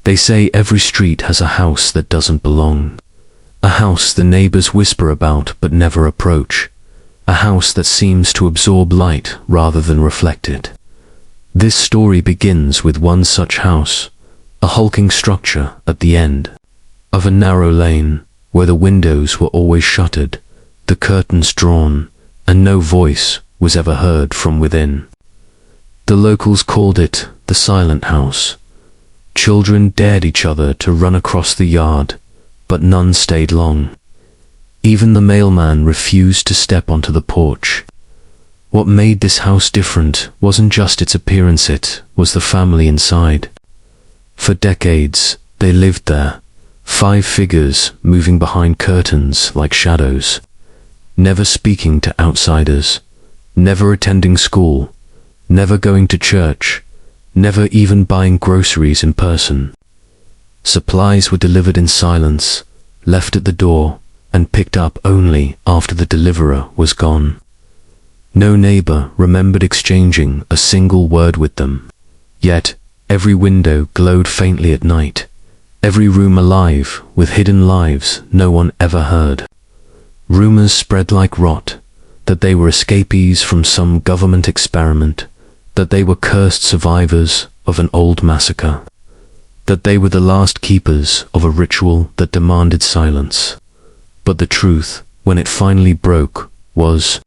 They say every street has a house that doesn't belong. A house the neighbors whisper about but never approach. A house that seems to absorb light rather than reflect it. This story begins with one such house, a hulking structure at the end of a narrow lane where the windows were always shuttered, the curtains drawn, and no voice was ever heard from within. The locals called it the Silent House. Children dared each other to run across the yard, but none stayed long. Even the mailman refused to step onto the porch. What made this house different wasn't just its appearance, it was the family inside. For decades, they lived there, 5 figures moving behind curtains like shadows, never speaking to outsiders, never attending school, never going to church, never even buying groceries in person. Supplies were delivered in silence, left at the door, and picked up only after the deliverer was gone. No neighbor remembered exchanging a single word with them. Yet, every window glowed faintly at night, every room alive with hidden lives no one ever heard. Rumors spread like rot, that they were escapees from some government experiment, that they were cursed survivors of an old massacre, that they were the last keepers of a ritual that demanded silence. But the truth, when it finally broke, was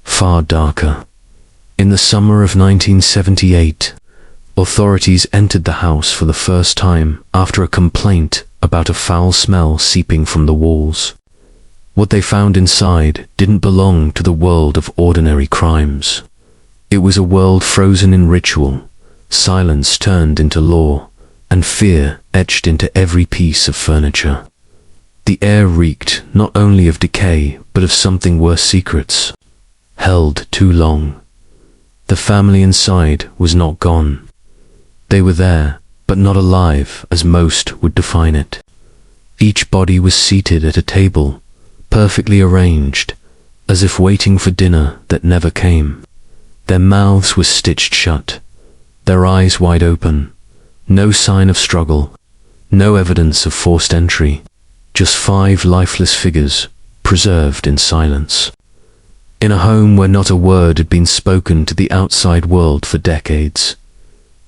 far darker. In the summer of 1978, authorities entered the house for the first time after a complaint about a foul smell seeping from the walls. What they found inside didn't belong to the world of ordinary crimes. It was a world frozen in ritual, silence turned into law, and fear etched into every piece of furniture. The air reeked not only of decay, but of something worse, secrets, held too long. The family inside was not gone. They were there, but not alive as most would define it. Each body was seated at a table, perfectly arranged, as if waiting for dinner that never came. Their mouths were stitched shut, their eyes wide open, no sign of struggle, no evidence of forced entry, just 5 lifeless figures preserved in silence. In a home where not a word had been spoken to the outside world for decades.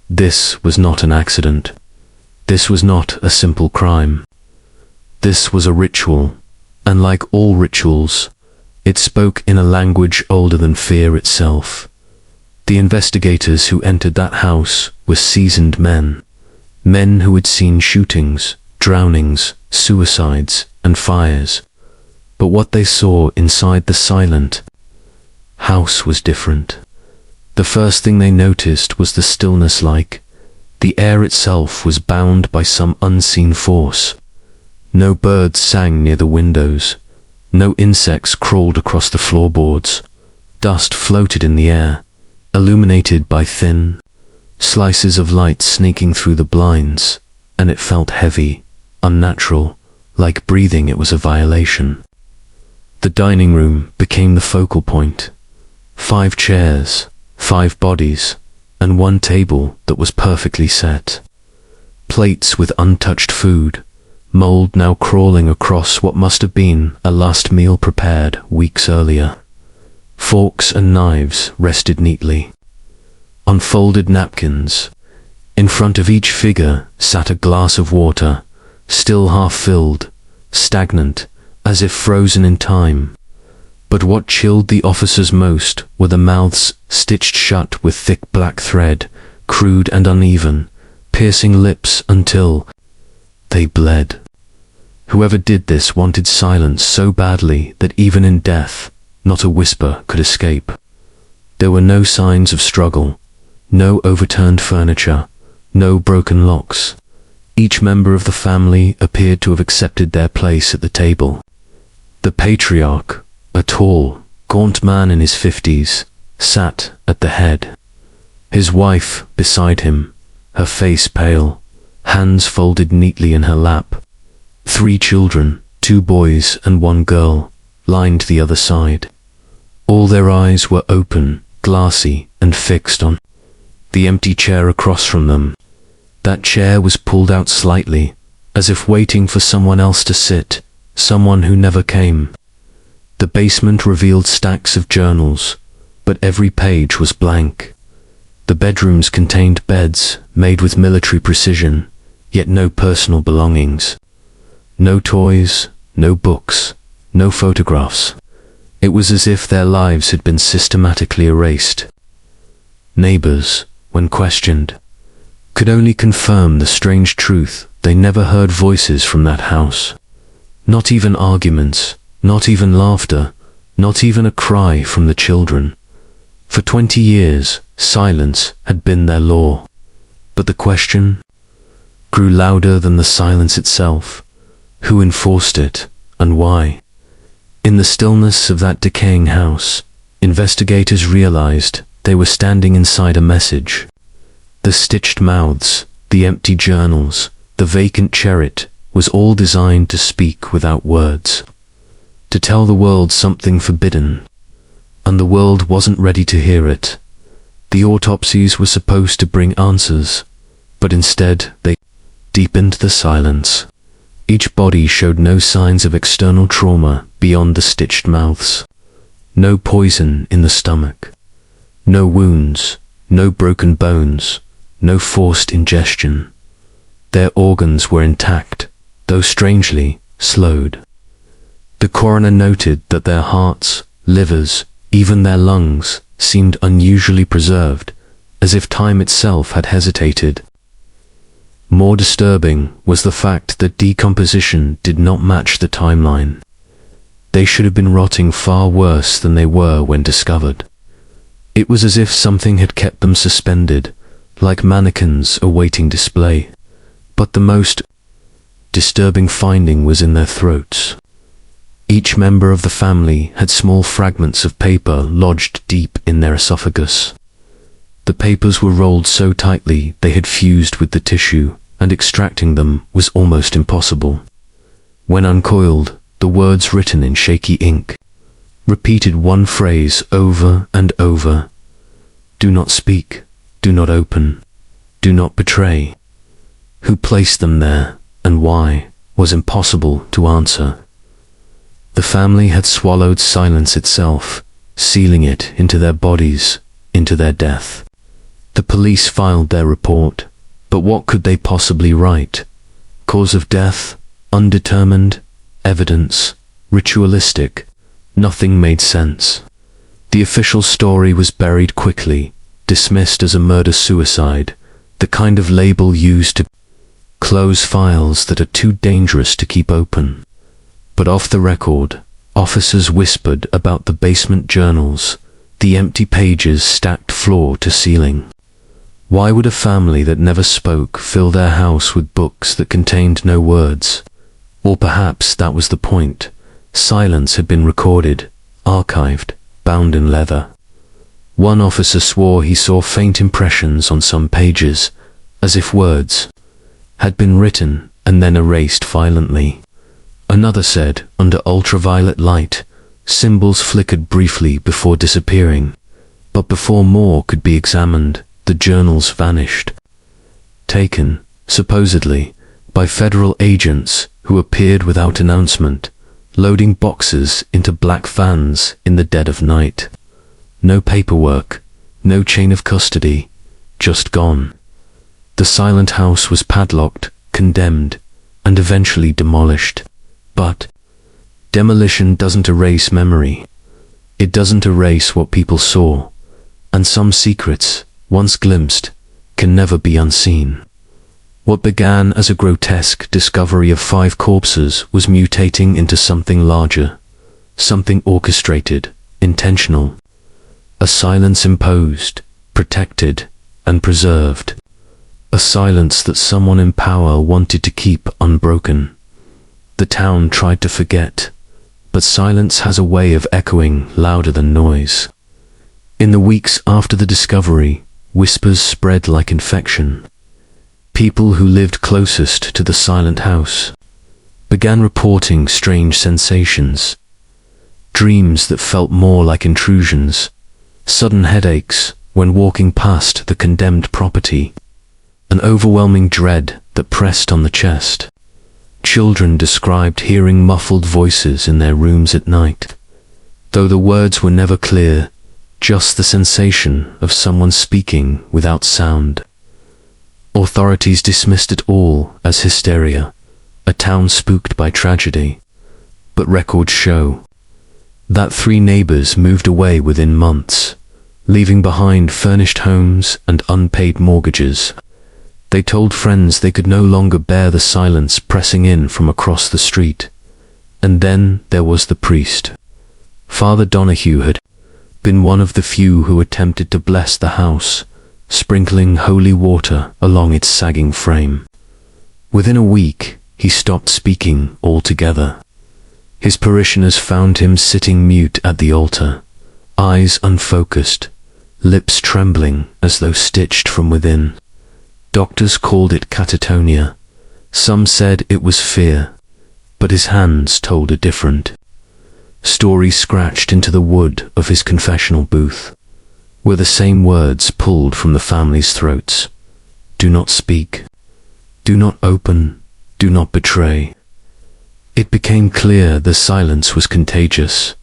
This was not an accident. This was not a simple crime. This was a ritual, and like all rituals, it spoke in a language older than fear itself. The investigators who entered that house were seasoned men, men who had seen shootings, drownings, suicides, and fires. But what they saw inside the silent house was different. The first thing they noticed was the stillness, like the air itself was bound by some unseen force. No birds sang near the windows, no insects crawled across the floorboards. Dust floated in the air, illuminated by thin slices of light sneaking through the blinds, and it felt heavy, unnatural, like breathing it was a violation. The dining room became the focal point. 5 chairs, 5 bodies, and 1 table that was perfectly set. Plates with untouched food, mold now crawling across what must have been a last meal prepared weeks earlier. Forks and knives rested neatly. On folded napkins, in front of each figure sat a glass of water, still half filled, stagnant, as if frozen in time. But what chilled the officers most were the mouths stitched shut with thick black thread, crude and uneven, piercing lips until they bled. Whoever did this wanted silence so badly that even in death, not a whisper could escape. There were no signs of struggle, no overturned furniture, no broken locks. Each member of the family appeared to have accepted their place at the table. The patriarch, a tall, gaunt man in his 50s, sat at the head. His wife beside him, her face pale, hands folded neatly in her lap. 3 children, 2 boys and 1 girl, lined the other side. All their eyes were open, glassy, and fixed on the empty chair across from them. That chair was pulled out slightly, as if waiting for someone else to sit, someone who never came. The basement revealed stacks of journals, but every page was blank. The bedrooms contained beds made with military precision, yet no personal belongings. No toys, no books, no photographs. It was as if their lives had been systematically erased. Neighbors, when questioned, could only confirm the strange truth: they never heard voices from that house. Not even arguments, not even laughter, not even a cry from the children. For 20 years, silence had been their law. But the question grew louder than the silence itself. Who enforced it, and why? In the stillness of that decaying house, investigators realized they were standing inside a message. The stitched mouths, the empty journals, the vacant chariot was all designed to speak without words, to tell the world something forbidden. And the world wasn't ready to hear it. The autopsies were supposed to bring answers, but instead they deepened the silence. Each body showed no signs of external trauma beyond the stitched mouths. No poison in the stomach. No wounds, no broken bones, no forced ingestion. Their organs were intact, though strangely slowed. The coroner noted that their hearts, livers, even their lungs seemed unusually preserved, as if time itself had hesitated. More disturbing was the fact that decomposition did not match the timeline. They should have been rotting far worse than they were when discovered. It was as if something had kept them suspended, like mannequins awaiting display. But the most disturbing finding was in their throats. Each member of the family had small fragments of paper lodged deep in their esophagus. The papers were rolled so tightly they had fused with the tissue, and extracting them was almost impossible. When uncoiled, the words written in shaky ink repeated one phrase over and over: "Do not speak, do not open, do not betray." Who placed them there, and why, was impossible to answer. The family had swallowed silence itself, sealing it into their bodies, into their death. The police filed their report, but what could they possibly write? Cause of death? Undetermined? Evidence? Ritualistic? Nothing made sense. The official story was buried quickly, dismissed as a murder-suicide, the kind of label used to close files that are too dangerous to keep open. But off the record, officers whispered about the basement journals, the empty pages stacked floor to ceiling. Why would a family that never spoke fill their house with books that contained no words? Or perhaps that was the point. Silence had been recorded, archived, bound in leather. One officer swore he saw faint impressions on some pages, as if words had been written and then erased violently. Another said, under ultraviolet light, symbols flickered briefly before disappearing, but before more could be examined, the journals vanished. Taken, supposedly, by federal agents who appeared without announcement, loading boxes into black vans in the dead of night. No paperwork, no chain of custody, just gone. The silent house was padlocked, condemned, and eventually demolished. But demolition doesn't erase memory. It doesn't erase what people saw, and some secrets, once glimpsed, can never be unseen. What began as a grotesque discovery of 5 corpses was mutating into something larger, something orchestrated, intentional. A silence imposed, protected, and preserved. A silence that someone in power wanted to keep unbroken. The town tried to forget, but silence has a way of echoing louder than noise. In the weeks after the discovery, whispers spread like infection. People who lived closest to the silent house began reporting strange sensations. Dreams that felt more like intrusions, sudden headaches when walking past the condemned property, an overwhelming dread that pressed on the chest. Children described hearing muffled voices in their rooms at night, though the words were never clear, just the sensation of someone speaking without sound. Authorities dismissed it all as hysteria, a town spooked by tragedy, but records show that 3 neighbors moved away within months, leaving behind furnished homes and unpaid mortgages. They told friends they could no longer bear the silence pressing in from across the street. And then there was the priest. Father Donahue had been one of the few who attempted to bless the house, sprinkling holy water along its sagging frame. Within a week, he stopped speaking altogether. His parishioners found him sitting mute at the altar, eyes unfocused, lips trembling as though stitched from within. Doctors called it catatonia. Some said it was fear, but his hands told a different story. Scratched into the wood of his confessional booth were the same words pulled from the family's throats. Do not speak. Do not open. Do not betray. It became clear the silence was contagious,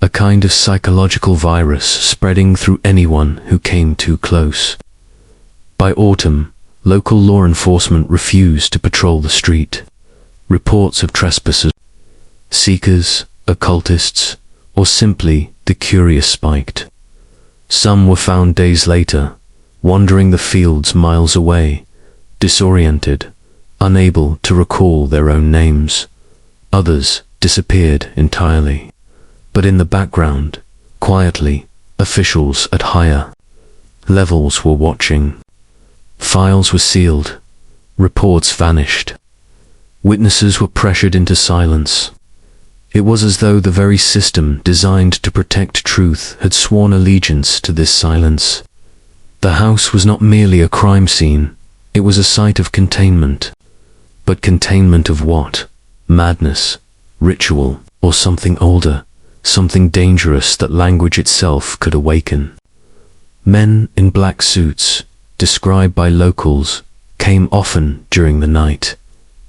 a kind of psychological virus spreading through anyone who came too close. By autumn, local law enforcement refused to patrol the street. Reports of trespassers, seekers, occultists, or simply the curious spiked. Some were found days later, wandering the fields miles away, disoriented, unable to recall their own names. Others disappeared entirely. But in the background, quietly, officials at higher levels were watching. Files were sealed. Reports vanished. Witnesses were pressured into silence. It was as though the very system designed to protect truth had sworn allegiance to this silence. The house was not merely a crime scene, it was a site of containment. But containment of what? Madness, ritual, or something older, something dangerous that language itself could awaken. Men in black suits, described by locals, came often during the night.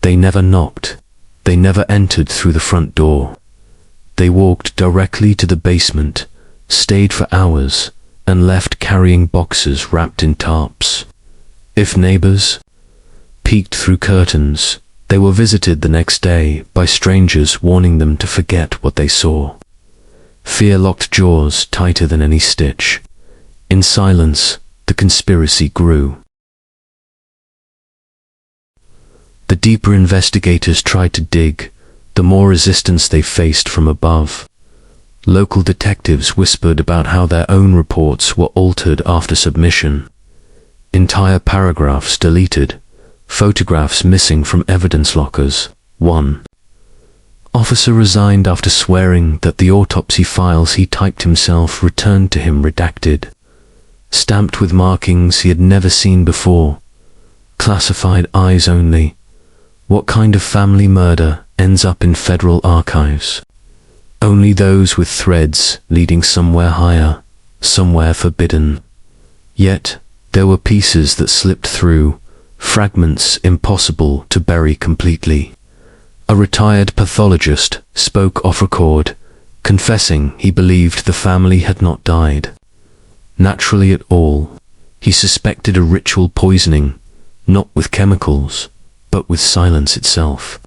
They never knocked. They never entered through the front door. They walked directly to the basement, stayed for hours, and left carrying boxes wrapped in tarps. If neighbors peeked through curtains, they were visited the next day by strangers warning them to forget what they saw. Fear locked jaws tighter than any stitch. In silence, the conspiracy grew. The deeper investigators tried to dig, the more resistance they faced from above. Local detectives whispered about how their own reports were altered after submission. Entire paragraphs deleted, photographs missing from evidence lockers. One officer resigned after swearing that the autopsy files he typed himself returned to him redacted, stamped with markings he had never seen before. Classified eyes only. What kind of family murder ends up in federal archives? Only those with threads leading somewhere higher, somewhere forbidden. Yet, there were pieces that slipped through, fragments impossible to bury completely. A retired pathologist spoke off record, confessing he believed the family had not died naturally at all. He suspected a ritual poisoning, not with chemicals, but with silence itself.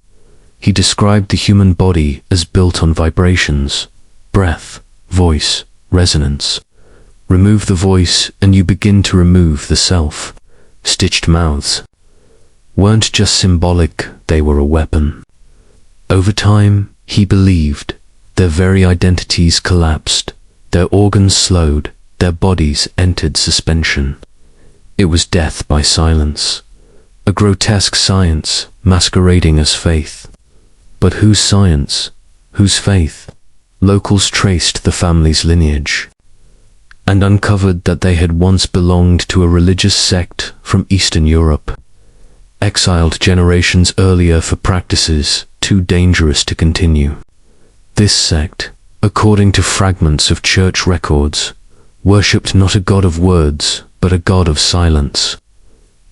He described the human body as built on vibrations, breath, voice, resonance. Remove the voice and you begin to remove the self. Stitched mouths weren't just symbolic, they were a weapon. Over time, he believed, their very identities collapsed, their organs slowed, their bodies entered suspension. It was death by silence, a grotesque science masquerading as faith. But whose science? Whose faith? Locals traced the family's lineage and uncovered that they had once belonged to a religious sect from Eastern Europe, exiled generations earlier for practices too dangerous to continue. This sect, according to fragments of church records, worshipped not a god of words, but a god of silence.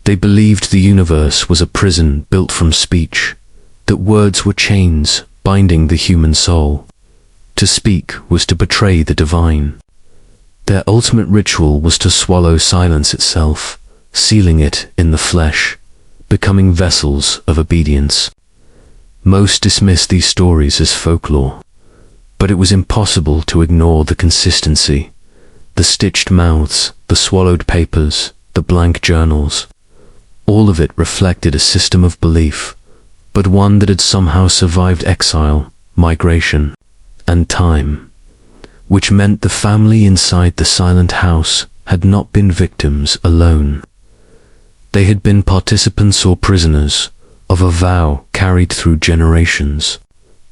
They believed the universe was a prison built from speech, that words were chains binding the human soul. To speak was to betray the divine. Their ultimate ritual was to swallow silence itself, sealing it in the flesh, becoming vessels of obedience. Most dismissed these stories as folklore, but it was impossible to ignore the consistency. The stitched mouths, the swallowed papers, the blank journals. All of it reflected a system of belief, but one that had somehow survived exile, migration, and time, which meant the family inside the silent house had not been victims alone. They had been participants or prisoners of a vow carried through generations.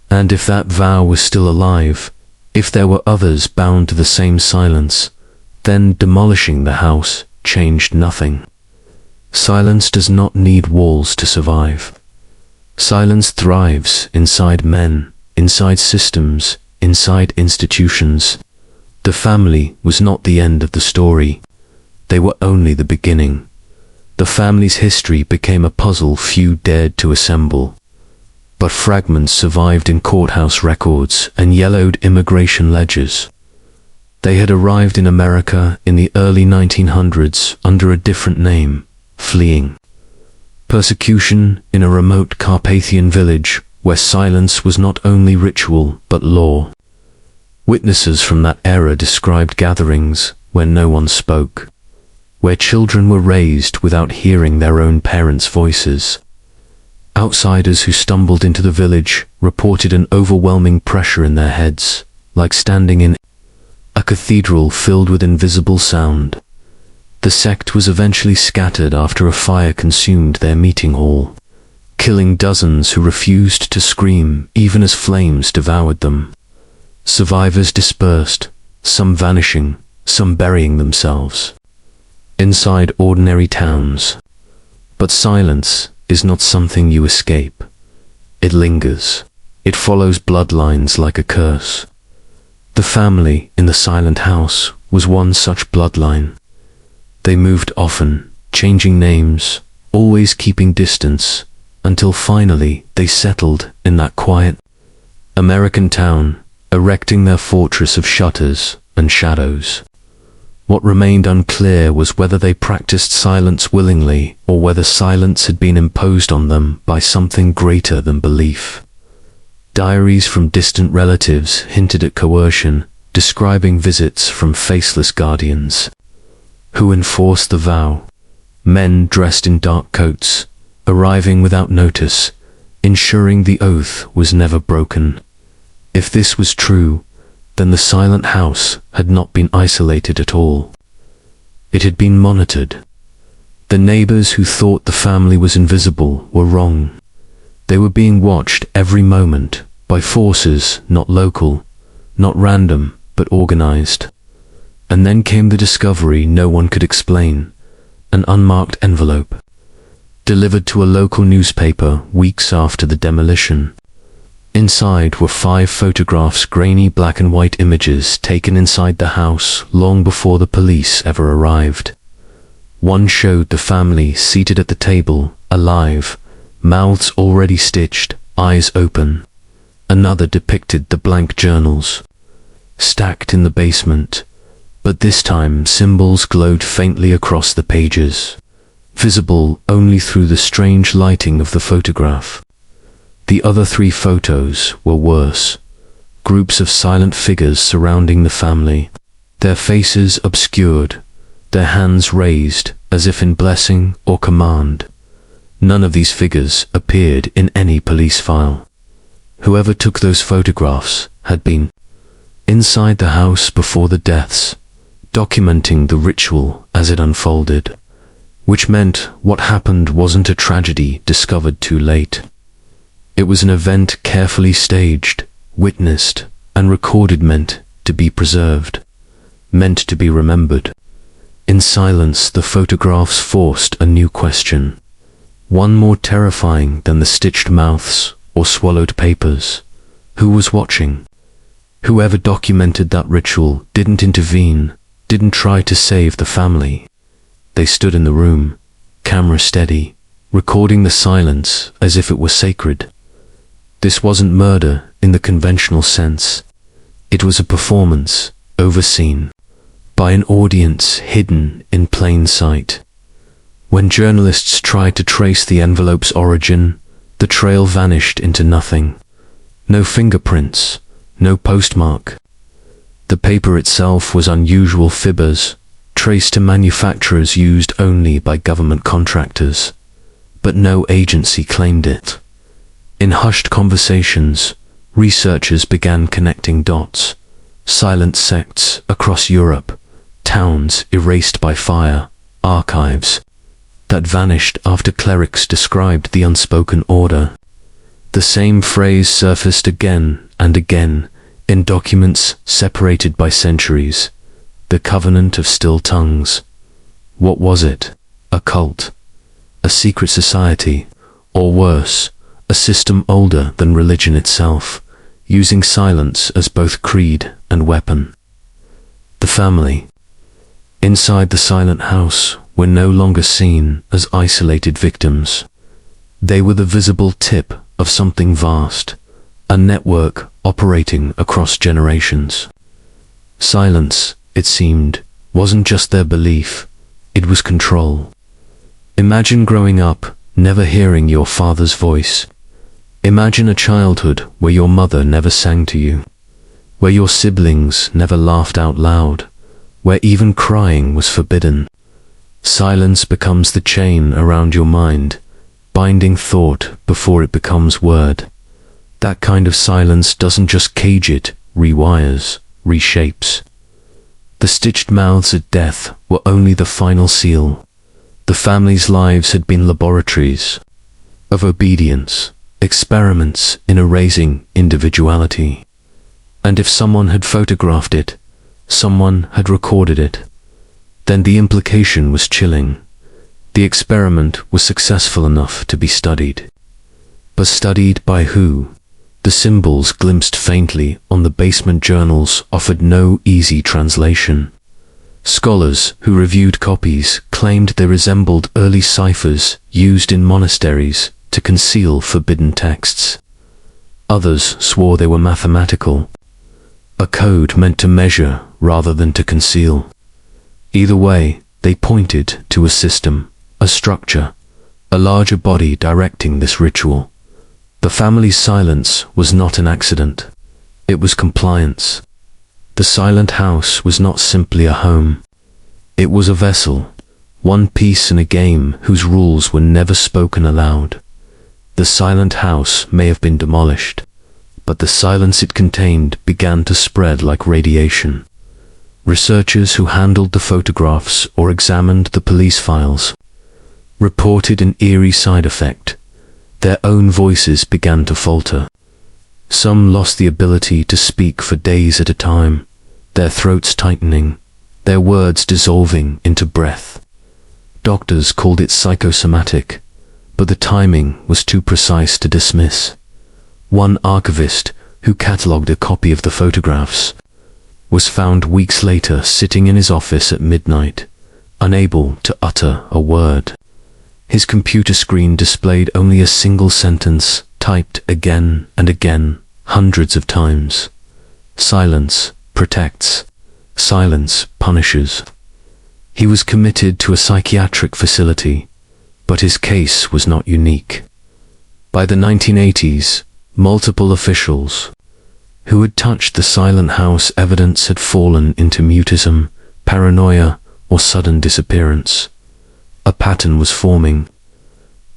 And if that vow was still alive, if there were others bound to the same silence, then demolishing the house changed nothing. Silence does not need walls to survive. Silence thrives inside men, inside systems, inside institutions. The family was not the end of the story. They were only the beginning. The family's history became a puzzle few dared to assemble. But fragments survived in courthouse records and yellowed immigration ledgers. They had arrived in America in the early 1900s under a different name, fleeing persecution in a remote Carpathian village where silence was not only ritual but law. Witnesses from that era described gatherings where no one spoke, where children were raised without hearing their own parents' voices. Outsiders who stumbled into the village reported an overwhelming pressure in their heads, like standing in a cathedral filled with invisible sound. The sect was eventually scattered after a fire consumed their meeting hall, killing dozens who refused to scream even as flames devoured them. Survivors dispersed, some vanishing, some burying themselves inside ordinary towns. But silence is not something you escape. It lingers. It follows bloodlines like a curse. The family in the silent house was one such bloodline. They moved often, changing names, always keeping distance, until finally they settled in that quiet American town, erecting their fortress of shutters and shadows. What remained unclear was whether they practiced silence willingly or whether silence had been imposed on them by something greater than belief. Diaries from distant relatives hinted at coercion, describing visits from faceless guardians who enforced the vow. Men dressed in dark coats, arriving without notice, ensuring the oath was never broken. If this was true, then the silent house had not been isolated at all. It had been monitored. The neighbors who thought the family was invisible were wrong. They were being watched every moment by forces not local, not random, but organized. And then came the discovery no one could explain: an unmarked envelope, delivered to a local newspaper weeks after the demolition. Inside were 5 photographs, grainy black and white images taken inside the house long before the police ever arrived. One showed the family seated at the table, alive, mouths already stitched, eyes open. Another depicted the blank journals, stacked in the basement, but this time symbols glowed faintly across the pages, visible only through the strange lighting of the photograph. The other 3 photos were worse. Groups of silent figures surrounding the family, their faces obscured, their hands raised as if in blessing or command. None of these figures appeared in any police file. Whoever took those photographs had been inside the house before the deaths, documenting the ritual as it unfolded, which meant what happened wasn't a tragedy discovered too late. It was an event carefully staged, witnessed, and recorded, meant to be preserved, meant to be remembered. In silence, the photographs forced a new question, one more terrifying than the stitched mouths or swallowed papers. Who was watching? Whoever documented that ritual didn't intervene, didn't try to save the family. They stood in the room, camera steady, recording the silence as if it were sacred. This wasn't murder in the conventional sense. It was a performance, overseen by an audience hidden in plain sight. When journalists tried to trace the envelope's origin, the trail vanished into nothing. No fingerprints, no postmark. The paper itself was unusual fibbers, traced to manufacturers used only by government contractors. But no agency claimed it. In hushed conversations, researchers began connecting dots. Silent sects across Europe, towns erased by fire, archives that vanished after clerics described the unspoken order. The same phrase surfaced again and again in documents separated by centuries. The covenant of still tongues. What was it? A cult? A secret society? Or worse, a system older than religion itself, using silence as both creed and weapon? The family. Inside the silent house were no longer seen as isolated victims. They were the visible tip of something vast, a network operating across generations. Silence, it seemed, wasn't just their belief, it was control. Imagine growing up, never hearing your father's voice. Imagine a childhood where your mother never sang to you, where your siblings never laughed out loud, where even crying was forbidden. Silence becomes the chain around your mind, binding thought before it becomes word. That kind of silence doesn't just cage it, rewires, reshapes. The stitched mouths at death were only the final seal. The family's lives had been laboratories of obedience, experiments in erasing individuality. And if someone had photographed it, someone had recorded it, then the implication was chilling. The experiment was successful enough to be studied. But studied by who? The symbols glimpsed faintly on the basement journals offered no easy translation. Scholars who reviewed copies claimed they resembled early ciphers used in monasteries to conceal forbidden texts. Others swore they were mathematical, a code meant to measure rather than to conceal. Either way, they pointed to a system, a structure, a larger body directing this ritual. The family's silence was not an accident. It was compliance. The silent house was not simply a home. It was a vessel, one piece in a game whose rules were never spoken aloud. The silent house may have been demolished, but the silence it contained began to spread like radiation. Researchers who handled the photographs or examined the police files reported an eerie side effect. Their own voices began to falter. Some lost the ability to speak for days at a time, their throats tightening, their words dissolving into breath. Doctors called it psychosomatic, but the timing was too precise to dismiss. One archivist, who catalogued a copy of the photographs, was found weeks later sitting in his office at midnight, unable to utter a word. His computer screen displayed only a single sentence, typed again and again, hundreds of times. Silence protects. Silence punishes. He was committed to a psychiatric facility, but his case was not unique. By the 1980s, multiple officials who had touched the silent house evidence had fallen into mutism, paranoia, or sudden disappearance. A pattern was forming.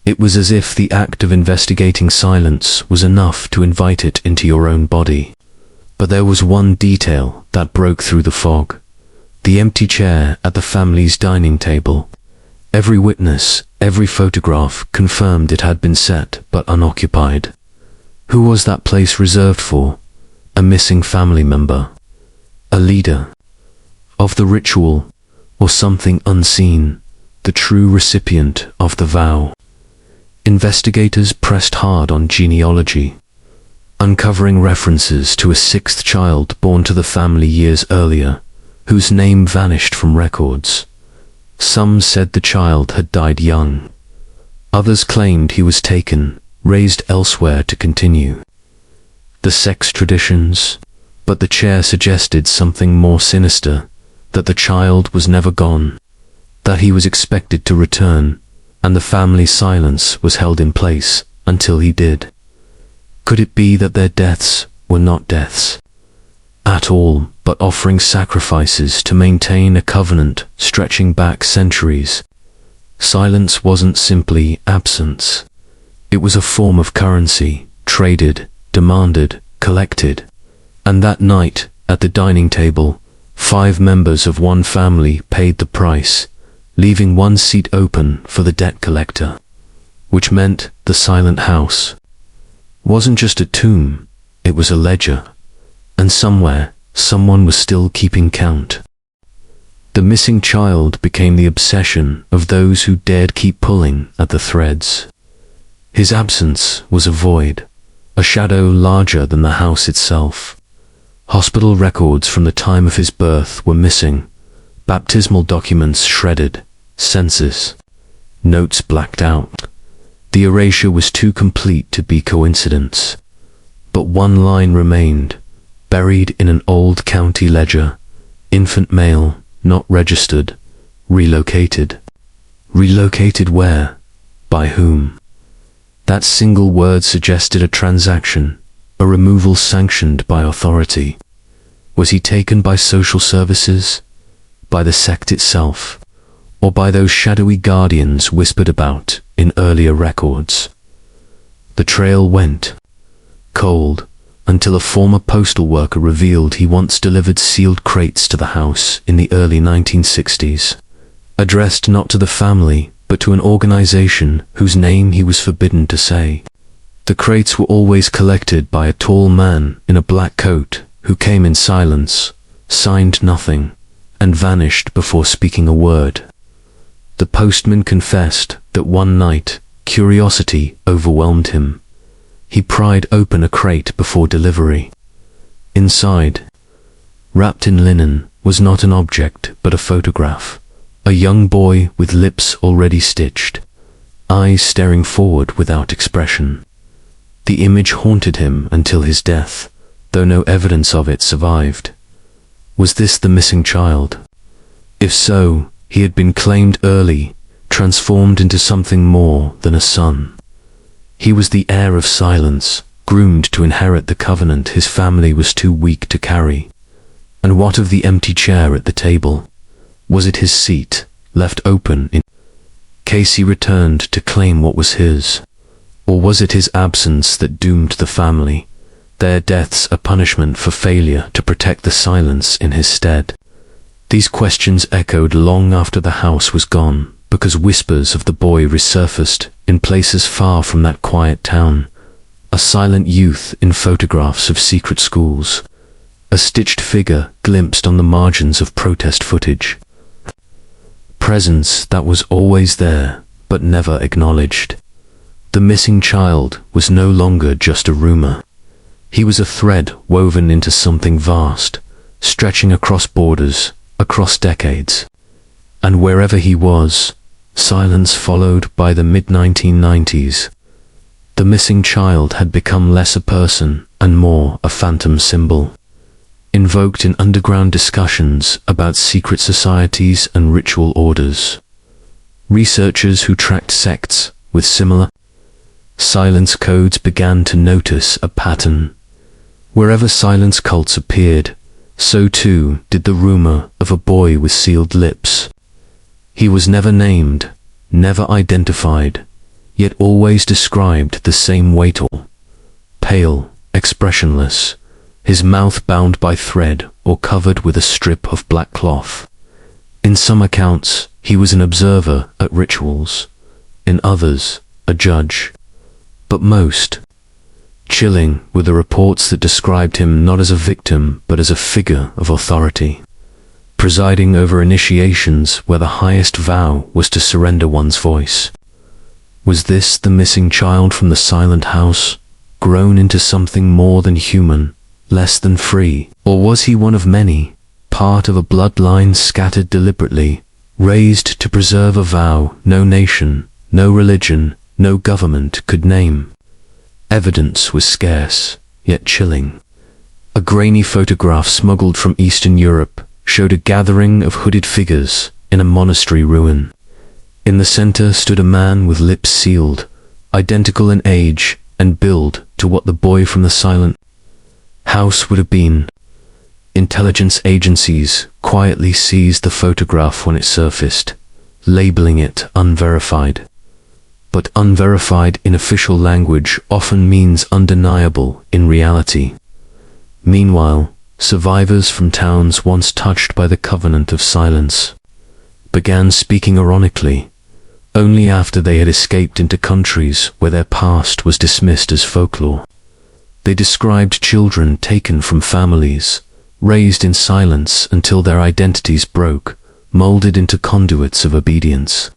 It was as if the act of investigating silence was enough to invite it into your own body. But there was one detail that broke through the fog. The empty chair at the family's dining table. Every witness, every photograph confirmed it had been set but unoccupied. Who was that place reserved for? A missing family member? A leader of the ritual? Or something unseen? The true recipient of the vow? Investigators pressed hard on genealogy, uncovering references to a sixth child born to the family years earlier, whose name vanished from records. Some said the child had died young. Others claimed he was taken, raised elsewhere to continue the sex traditions, but the chair suggested something more sinister, that the child was never gone, that he was expected to return, and the family's silence was held in place until he did. Could it be that their deaths were not deaths at all, but offering sacrifices to maintain a covenant stretching back centuries? Silence wasn't simply absence. It was a form of currency, traded, demanded, collected. And that night, at the dining table, 5 members of one family paid the price, leaving one seat open for the debt collector, which meant the silent house wasn't just a tomb, it was a ledger, and somewhere, someone was still keeping count. The missing child became the obsession of those who dared keep pulling at the threads. His absence was a void, a shadow larger than the house itself. Hospital records from the time of his birth were missing, baptismal documents shredded, census notes blacked out. The erasure was too complete to be coincidence. But one line remained, buried in an old county ledger: infant male, not registered, relocated. Relocated where? By whom? That single word suggested a transaction, a removal sanctioned by authority. Was he taken by social services, by the sect itself, or by those shadowy guardians whispered about in earlier records? The trail went cold until a former postal worker revealed he once delivered sealed crates to the house in the early 1960s, addressed not to the family but to an organization whose name he was forbidden to say. The crates were always collected by a tall man in a black coat who came in silence, signed nothing, and vanished before speaking a word. The postman confessed that one night curiosity overwhelmed him. He pried open a crate before delivery. Inside, wrapped in linen, was not an object but a photograph. A young boy with lips already stitched, eyes staring forward without expression. The image haunted him until his death, though no evidence of it survived. Was this the missing child? If so, he had been claimed early, transformed into something more than a son. He was the heir of silence, groomed to inherit the covenant his family was too weak to carry. And what of the empty chair at the table? Was it his seat, left open in case he returned to claim what was his? Or was it his absence that doomed the family, their deaths a punishment for failure to protect the silence in his stead? These questions echoed long after the house was gone, because whispers of the boy resurfaced in places far from that quiet town. A silent youth in photographs of secret schools, a stitched figure glimpsed on the margins of protest footage. Presence that was always there, but never acknowledged. The missing child was no longer just a rumor. He was a thread woven into something vast, stretching across borders, across decades. And wherever he was, silence followed. By the mid-1990s. The missing child had become less a person and more a phantom symbol, invoked in underground discussions about secret societies and ritual orders. Researchers who tracked sects with similar silence codes began to notice a pattern. Wherever silence cults appeared, so too did the rumor of a boy with sealed lips. He was never named, never identified, yet always described the same weight: pale, expressionless, his mouth bound by thread or covered with a strip of black cloth. In some accounts, he was an observer at rituals, in others, a judge. But most chilling were the reports that described him not as a victim but as a figure of authority, presiding over initiations where the highest vow was to surrender one's voice. Was this the missing child from the silent house, grown into something more than human, less than free? Or was he one of many, part of a bloodline scattered deliberately, raised to preserve a vow no nation, no religion, no government could name. Evidence was scarce, yet chilling. A grainy photograph smuggled from Eastern Europe showed a gathering of hooded figures in a monastery ruin. In the center stood a man with lips sealed, identical in age and build to what the boy from the silent house would have been. Intelligence agencies quietly seized the photograph when it surfaced, labeling it unverified. But unverified in official language often means undeniable in reality. Meanwhile, survivors from towns once touched by the covenant of silence began speaking ironically, only after they had escaped into countries where their past was dismissed as folklore. They described children taken from families, raised in silence until their identities broke, molded into conduits of obedience.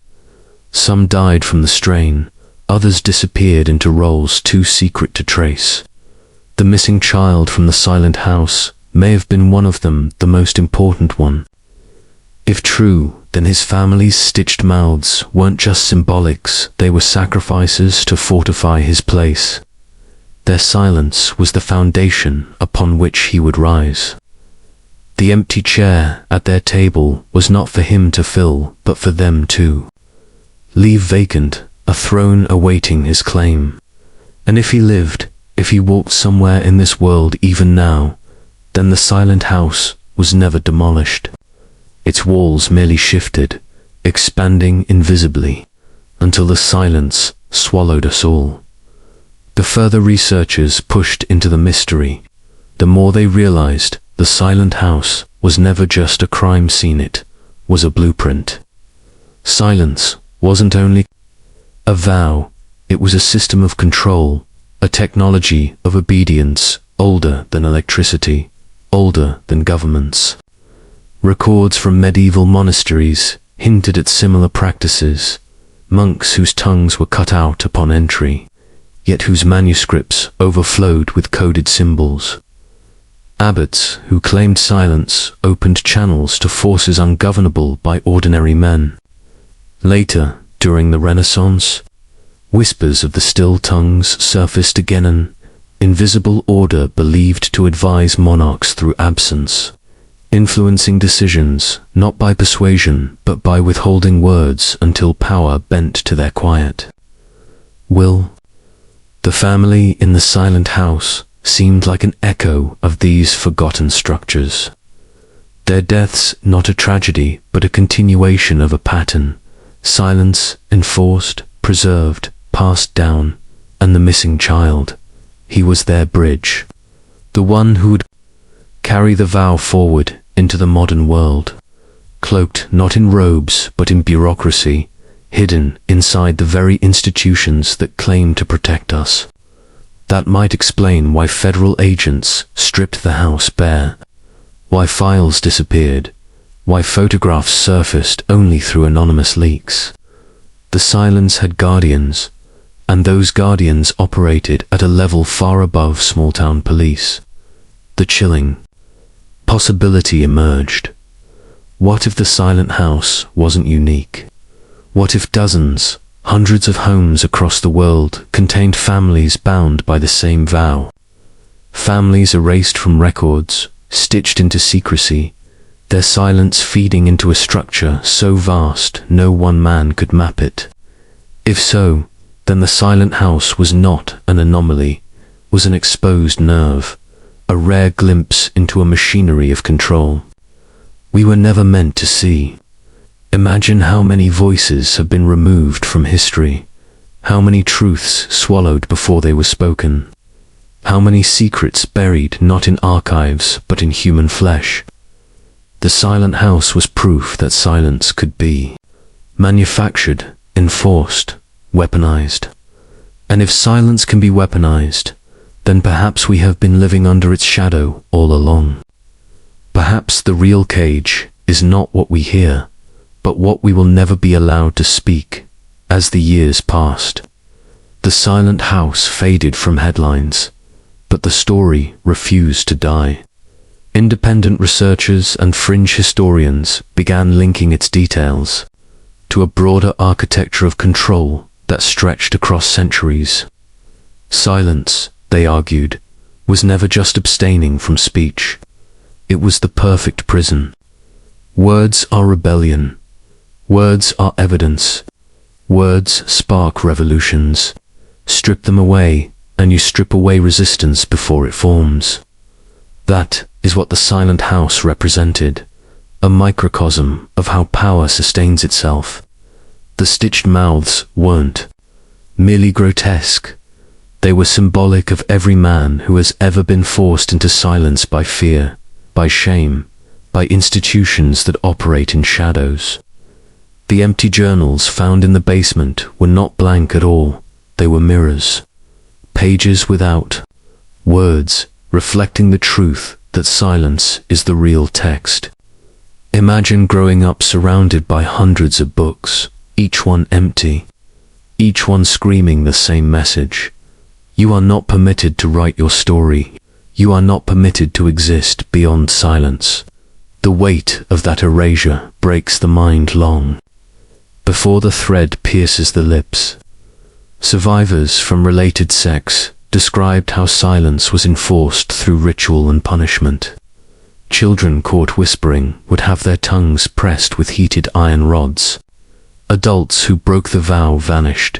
Some died from the strain, others disappeared into roles too secret to trace. The missing child from the silent house may have been one of them, the most important one. If true, then his family's stitched mouths weren't just symbolics, they were sacrifices to fortify his place. Their silence was the foundation upon which he would rise. The empty chair at their table was not for him to fill, but for them to leave vacant, a throne awaiting his claim. And if he lived, if he walked somewhere in this world even now, then the silent house was never demolished. Its walls merely shifted, expanding invisibly, until the silence swallowed us all. The further researchers pushed into the mystery, the more they realized the silent house was never just a crime scene, it was a blueprint. Silence wasn't only a vow, it was a system of control, a technology of obedience older than electricity, older than governments. Records from medieval monasteries hinted at similar practices, monks whose tongues were cut out upon entry, yet whose manuscripts overflowed with coded symbols. Abbots who claimed silence opened channels to forces ungovernable by ordinary men. Later, during the Renaissance, whispers of the still tongues surfaced again, an invisible order believed to advise monarchs through absence, influencing decisions not by persuasion but by withholding words until power bent to their quiet will. The family in the silent house seemed like an echo of these forgotten structures. Their deaths not a tragedy but a continuation of a pattern, silence enforced, preserved, passed down, and the missing child, he was their bridge, the one who would carry the vow forward into the modern world, cloaked not in robes but in bureaucracy, hidden inside the very institutions that claim to protect us. That might explain why federal agents stripped the house bare, why files disappeared, why photographs surfaced only through anonymous leaks. The silence had guardians, and those guardians operated at a level far above small-town police. The chilling possibility emerged. What if the silent house wasn't unique? What if dozens, hundreds of homes across the world contained families bound by the same vow? Families erased from records, stitched into secrecy, their silence feeding into a structure so vast no one man could map it. If so, then the silent house was not an anomaly, was an exposed nerve, a rare glimpse into a machinery of control we were never meant to see. Imagine how many voices have been removed from history, how many truths swallowed before they were spoken, how many secrets buried not in archives but in human flesh. The silent house was proof that silence could be manufactured, enforced, weaponized. And if silence can be weaponized, then perhaps we have been living under its shadow all along. Perhaps the real cage is not what we hear, but what we will never be allowed to speak. As the years passed, the silent house faded from headlines, but the story refused to die. Independent researchers and fringe historians began linking its details to a broader architecture of control that stretched across centuries. Silence, they argued, was never just abstaining from speech. It was the perfect prison. Words are rebellion. Words are evidence. Words spark revolutions. Strip them away, and you strip away resistance before it forms. That is what the silent house represented, a microcosm of how power sustains itself. The stitched mouths weren't merely grotesque. They were symbolic of every man who has ever been forced into silence by fear, by shame, by institutions that operate in shadows. The empty journals found in the basement were not blank at all. They were mirrors, pages without words, reflecting the truth that silence is the real text. Imagine growing up surrounded by hundreds of books, each one empty, each one screaming the same message. You are not permitted to write your story. You are not permitted to exist beyond silence. The weight of that erasure breaks the mind long before the thread pierces the lips. Survivors from related sects described how silence was enforced through ritual and punishment. Children caught whispering would have their tongues pressed with heated iron rods. Adults who broke the vow vanished,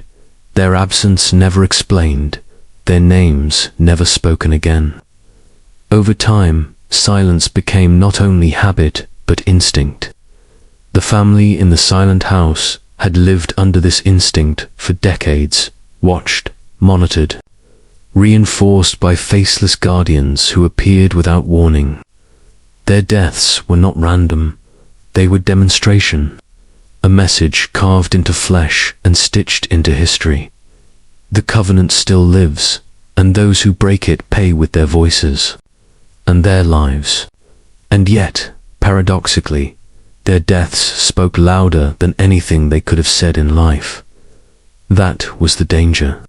their absence never explained, their names never spoken again. Over time, silence became not only habit but instinct. The family in the silent house had lived under this instinct for decades, watched, monitored, reinforced by faceless guardians who appeared without warning. Their deaths were not random, they were demonstration, a message carved into flesh and stitched into history. The covenant still lives, and those who break it pay with their voices and their lives. And yet, paradoxically, their deaths spoke louder than anything they could have said in life. That was the danger.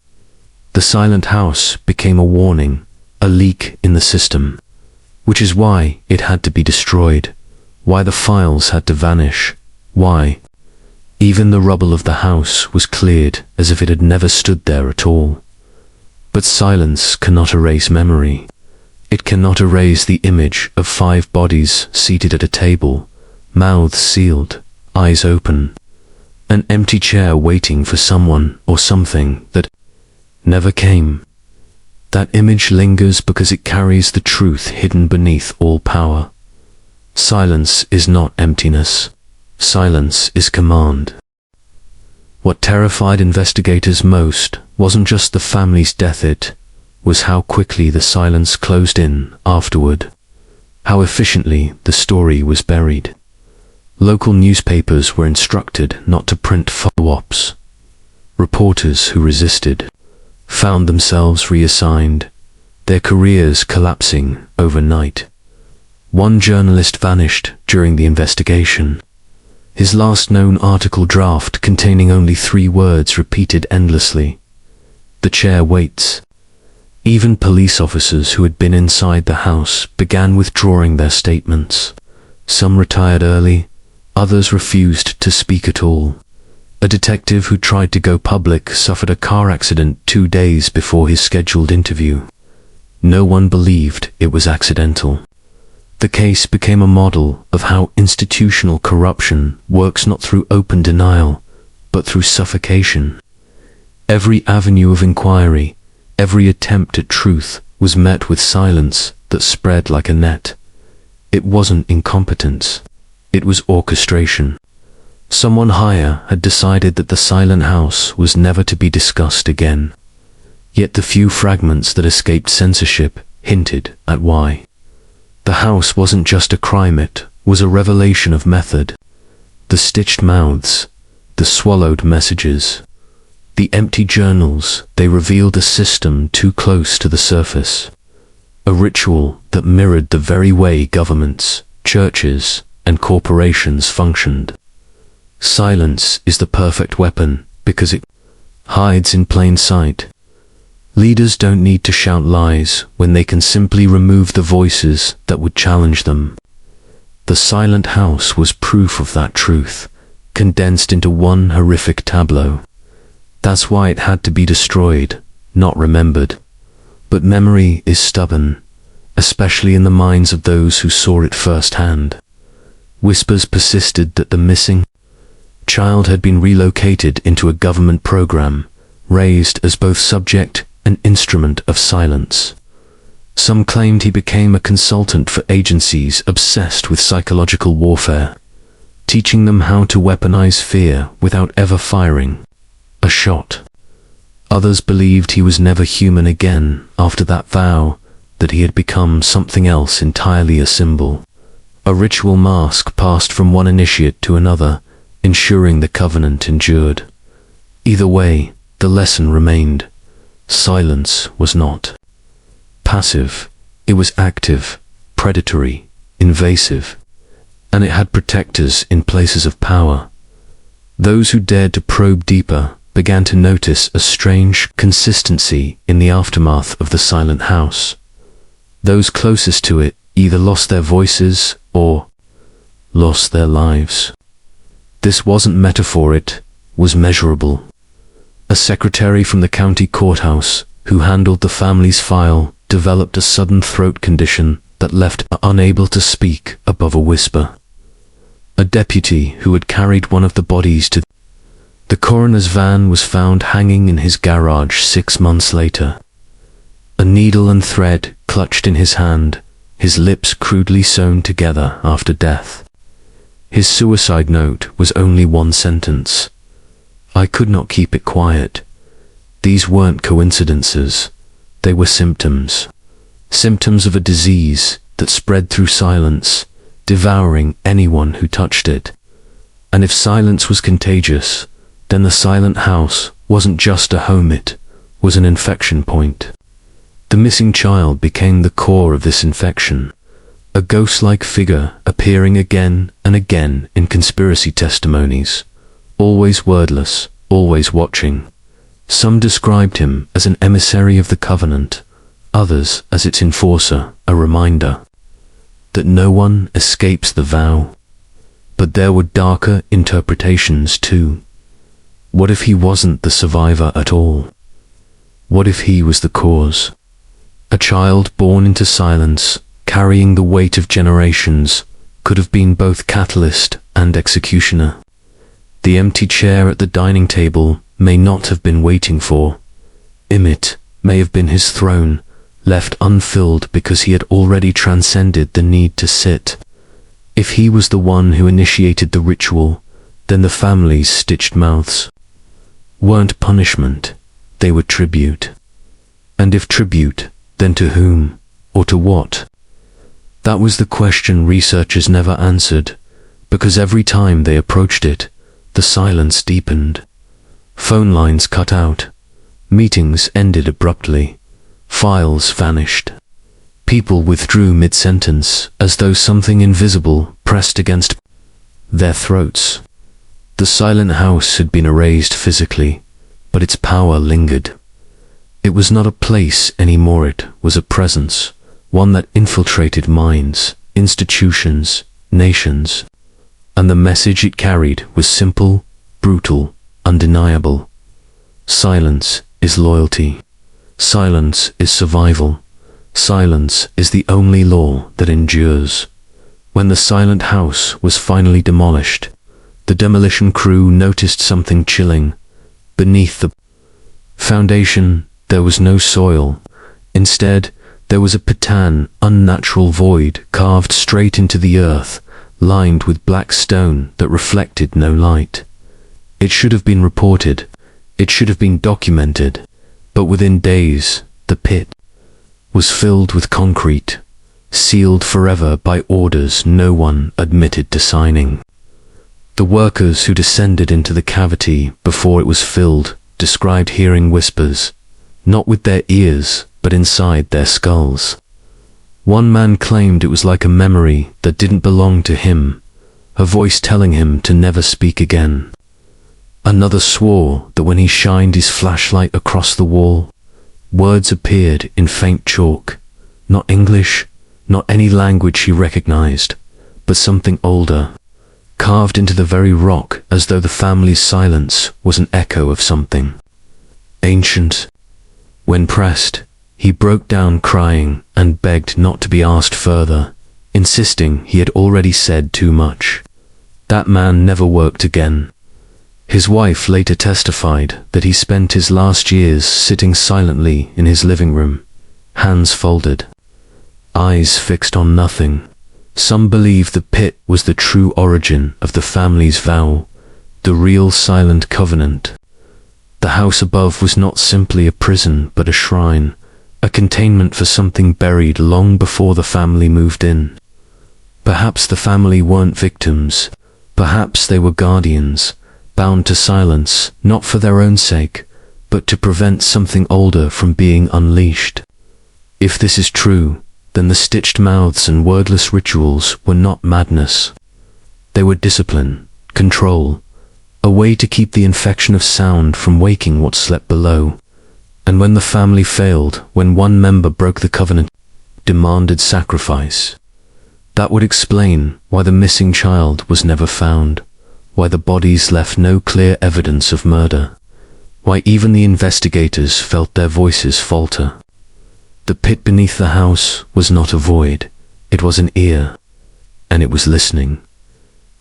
The silent house became a warning, a leak in the system, which is why it had to be destroyed, why the files had to vanish, why even the rubble of the house was cleared as if it had never stood there at all. But silence cannot erase memory. It cannot erase the image of 5 bodies seated at a table, mouths sealed, eyes open, an empty chair waiting for someone or something that never came. That image lingers because it carries the truth hidden beneath all power. Silence is not emptiness. Silence is command. What terrified investigators most wasn't just the family's death, it was how quickly the silence closed in afterward, how efficiently the story was buried. Local newspapers were instructed not to print follow-ups. Reporters who resisted found themselves reassigned, their careers collapsing overnight. One journalist vanished during the investigation. His last known article draft containing only 3 words repeated endlessly. The chair waits. Even police officers who had been inside the house began withdrawing their statements. Some retired early, others refused to speak at all. A detective who tried to go public suffered a car accident 2 days before his scheduled interview. No one believed it was accidental. The case became a model of how institutional corruption works not through open denial, but through suffocation. Every avenue of inquiry, every attempt at truth was met with silence that spread like a net. It wasn't incompetence, it was orchestration. Someone higher had decided that the silent house was never to be discussed again. Yet the few fragments that escaped censorship hinted at why. The house wasn't just a crime, it was a revelation of method. The stitched mouths, the swallowed messages, the empty journals, they revealed a system too close to the surface. A ritual that mirrored the very way governments, churches, and corporations functioned. Silence is the perfect weapon because it hides in plain sight. Leaders don't need to shout lies when they can simply remove the voices that would challenge them. The silent house was proof of that truth, condensed into one horrific tableau. That's why it had to be destroyed, not remembered. But memory is stubborn, especially in the minds of those who saw it firsthand. Whispers persisted that the missing child had been relocated into a government program, raised as both subject and instrument of silence. Some claimed he became a consultant for agencies obsessed with psychological warfare, teaching them how to weaponize fear without ever firing a shot. Others believed he was never human again after that vow, that he had become something else entirely, a symbol. A ritual mask passed from one initiate to another, ensuring the covenant endured. Either way, the lesson remained. Silence was not passive. It was active, predatory, invasive, and it had protectors in places of power. Those who dared to probe deeper began to notice a strange consistency in the aftermath of the silent house. Those closest to it either lost their voices or lost their lives. This wasn't metaphor, it was measurable. A secretary from the county courthouse who handled the family's file developed a sudden throat condition that left her unable to speak above a whisper. A deputy who had carried one of the bodies to the coroner's van was found hanging in his garage 6 months later. A needle and thread clutched in his hand, his lips crudely sewn together after death. His suicide note was only one sentence: "I could not keep it quiet." These weren't coincidences. They were symptoms. Symptoms of a disease that spread through silence, devouring anyone who touched it. And if silence was contagious, then the silent house wasn't just a home, it was an infection point. The missing child became the core of this infection, a ghost-like figure appearing again and again in conspiracy testimonies, always wordless, always watching. Some described him as an emissary of the covenant, others as its enforcer, a reminder that no one escapes the vow. But there were darker interpretations too. What if he wasn't the survivor at all? What if he was the cause? A child born into silence, carrying the weight of generations, could have been both catalyst and executioner. The empty chair at the dining table may not have been waiting for him. It may have been his throne, left unfilled because he had already transcended the need to sit. If he was the one who initiated the ritual, then the family's stitched mouths weren't punishment, they were tribute. And if tribute, then to whom, or to what? That was the question researchers never answered, because every time they approached it, the silence deepened. Phone lines cut out, meetings ended abruptly, files vanished. People withdrew mid-sentence, as though something invisible pressed against their throats. The silent house had been erased physically, but its power lingered. It was not a place anymore, it was a presence, one that infiltrated minds, institutions, nations. And the message it carried was simple, brutal, undeniable. Silence is loyalty. Silence is survival. Silence is the only law that endures. When the silent house was finally demolished, the demolition crew noticed something chilling. Beneath the foundation, there was no soil. Instead, there was a pitan, unnatural void carved straight into the earth, lined with black stone that reflected no light. It should have been reported. It should have been documented. But within days, the pit was filled with concrete, sealed forever by orders no one admitted to signing. The workers who descended into the cavity before it was filled described hearing whispers, not with their ears, but inside their skulls. One man claimed it was like a memory that didn't belong to him, a voice telling him to never speak again. Another swore that when he shined his flashlight across the wall, Words appeared in faint chalk. Not English, not any language she recognized, but something older, carved into the very rock as though the family's silence was an echo of something ancient. When pressed, he broke down crying and begged not to be asked further, insisting he had already said too much. That man never worked again. His wife later testified that he spent his last years sitting silently in his living room, hands folded, eyes fixed on nothing. Some believe the pit was the true origin of the family's vow, the real silent covenant. The house above was not simply a prison but a shrine, a containment for something buried long before the family moved in. Perhaps the family weren't victims, perhaps they were guardians, bound to silence, not for their own sake, but to prevent something older from being unleashed. If this is true, then the stitched mouths and wordless rituals were not madness. They were discipline, control, a way to keep the infection of sound from waking what slept below. And when the family failed, when one member broke the covenant, demanded sacrifice. That would explain why the missing child was never found, why the bodies left no clear evidence of murder, why even the investigators felt their voices falter. The pit beneath the house was not a void, it was an ear, and it was listening.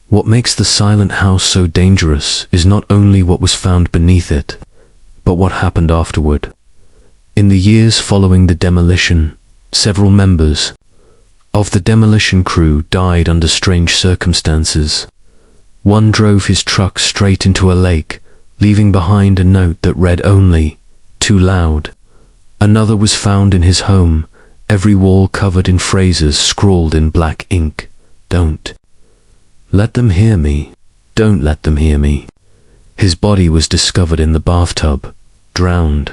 What makes the silent house so dangerous is not only what was found beneath it, but what happened afterward. In the years following the demolition, several members of the demolition crew died under strange circumstances. One drove his truck straight into a lake, leaving behind a note that read only, "Too loud." Another was found in his home, every wall covered in phrases scrawled in black ink. "Don't let them hear me. Don't let them hear me." His body was discovered in the bathtub, drowned,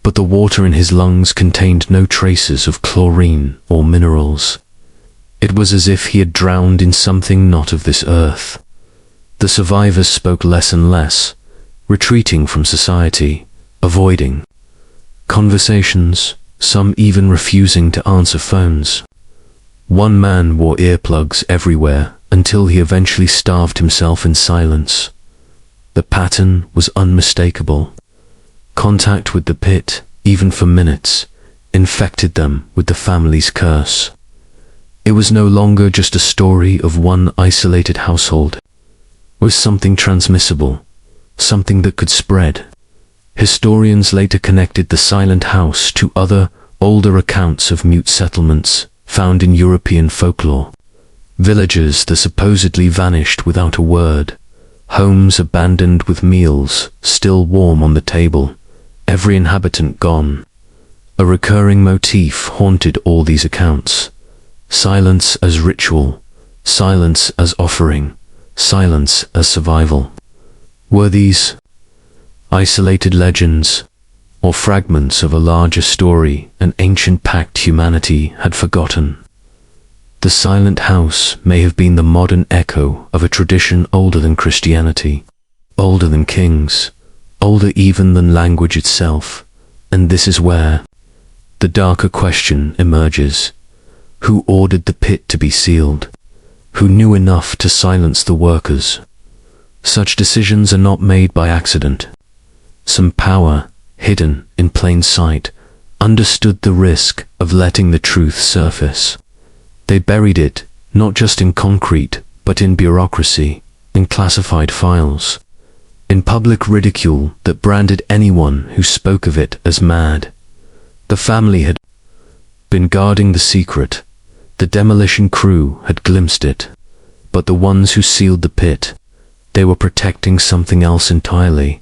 but the water in his lungs contained no traces of chlorine or minerals. It was as if he had drowned in something not of this earth. The survivors spoke less and less, retreating from society, avoiding conversations, some even refusing to answer phones. One man wore earplugs everywhere until he eventually starved himself in silence. The pattern was unmistakable. Contact with the pit, even for minutes, infected them with the family's curse. It was no longer just a story of one isolated household. It was something transmissible, something that could spread. Historians later connected the silent house to other, older accounts of mute settlements found in European folklore. Villages that supposedly vanished without a word, homes abandoned with meals still warm on the table, every inhabitant gone. A recurring motif haunted all these accounts. Silence as ritual, silence as offering, silence as survival. Were these isolated legends, or fragments of a larger story an ancient pact humanity had forgotten? The silent house may have been the modern echo of a tradition older than Christianity, older than kings, older even than language itself. And this is where the darker question emerges. Who ordered the pit to be sealed? Who knew enough to silence the workers? Such decisions are not made by accident. Some power, hidden in plain sight, understood the risk of letting the truth surface. They buried it, not just in concrete, but in bureaucracy, in classified files, in public ridicule that branded anyone who spoke of it as mad. The family had been guarding the secret. The demolition crew had glimpsed it. But the ones who sealed the pit, they were protecting something else entirely.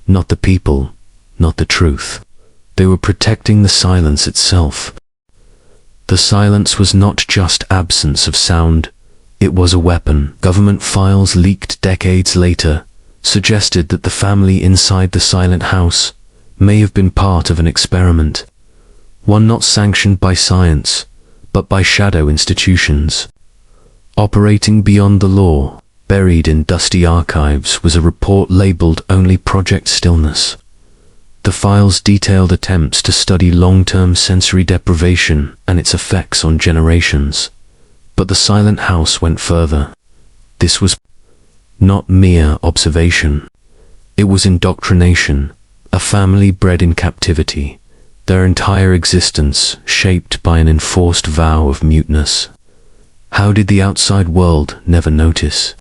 Not the people, not the truth. They were protecting the silence itself. The silence was not just absence of sound, it was a weapon. Government files leaked decades later suggested that the family inside the silent house may have been part of an experiment, one not sanctioned by science, but by shadow institutions. Operating beyond the law, buried in dusty archives, was a report labeled only Project Stillness. The files detailed attempts to study long-term sensory deprivation and its effects on generations. But the silent house went further. This was not mere observation. It was indoctrination, a family bred in captivity, their entire existence shaped by an enforced vow of muteness. How did the outside world never notice?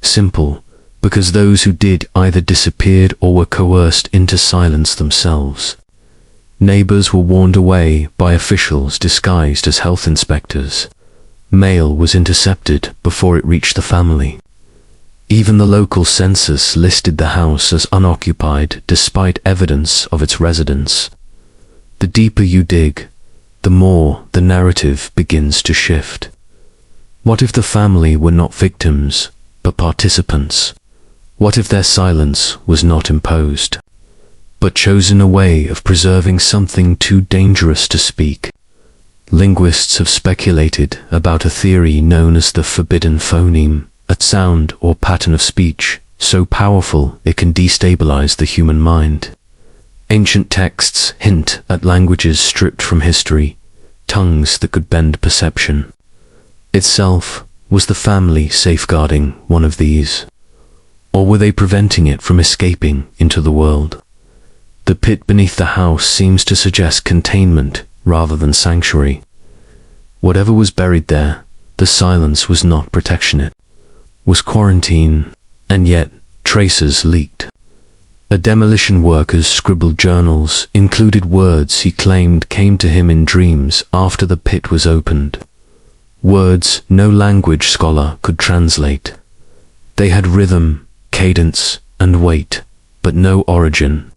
Simple, because those who did either disappeared or were coerced into silence themselves. Neighbors were warned away by officials disguised as health inspectors. Mail was intercepted before it reached the family. Even the local census listed the house as unoccupied despite evidence of its residence. The deeper you dig, the more the narrative begins to shift. What if the family were not victims, but participants? What if their silence was not imposed, but chosen a way of preserving something too dangerous to speak? Linguists have speculated about a theory known as the forbidden phoneme, a sound or pattern of speech so powerful it can destabilize the human mind. Ancient texts hint at languages stripped from history, tongues that could bend perception. Itself, was the family safeguarding one of these? Or were they preventing it from escaping into the world? The pit beneath the house seems to suggest containment rather than sanctuary. Whatever was buried there, the silence was not protection, it was quarantine, and yet traces leaked. A demolition worker's scribbled journals included words he claimed came to him in dreams after the pit was opened. Words no language scholar could translate. They had rhythm, cadence, and weight, but no origin.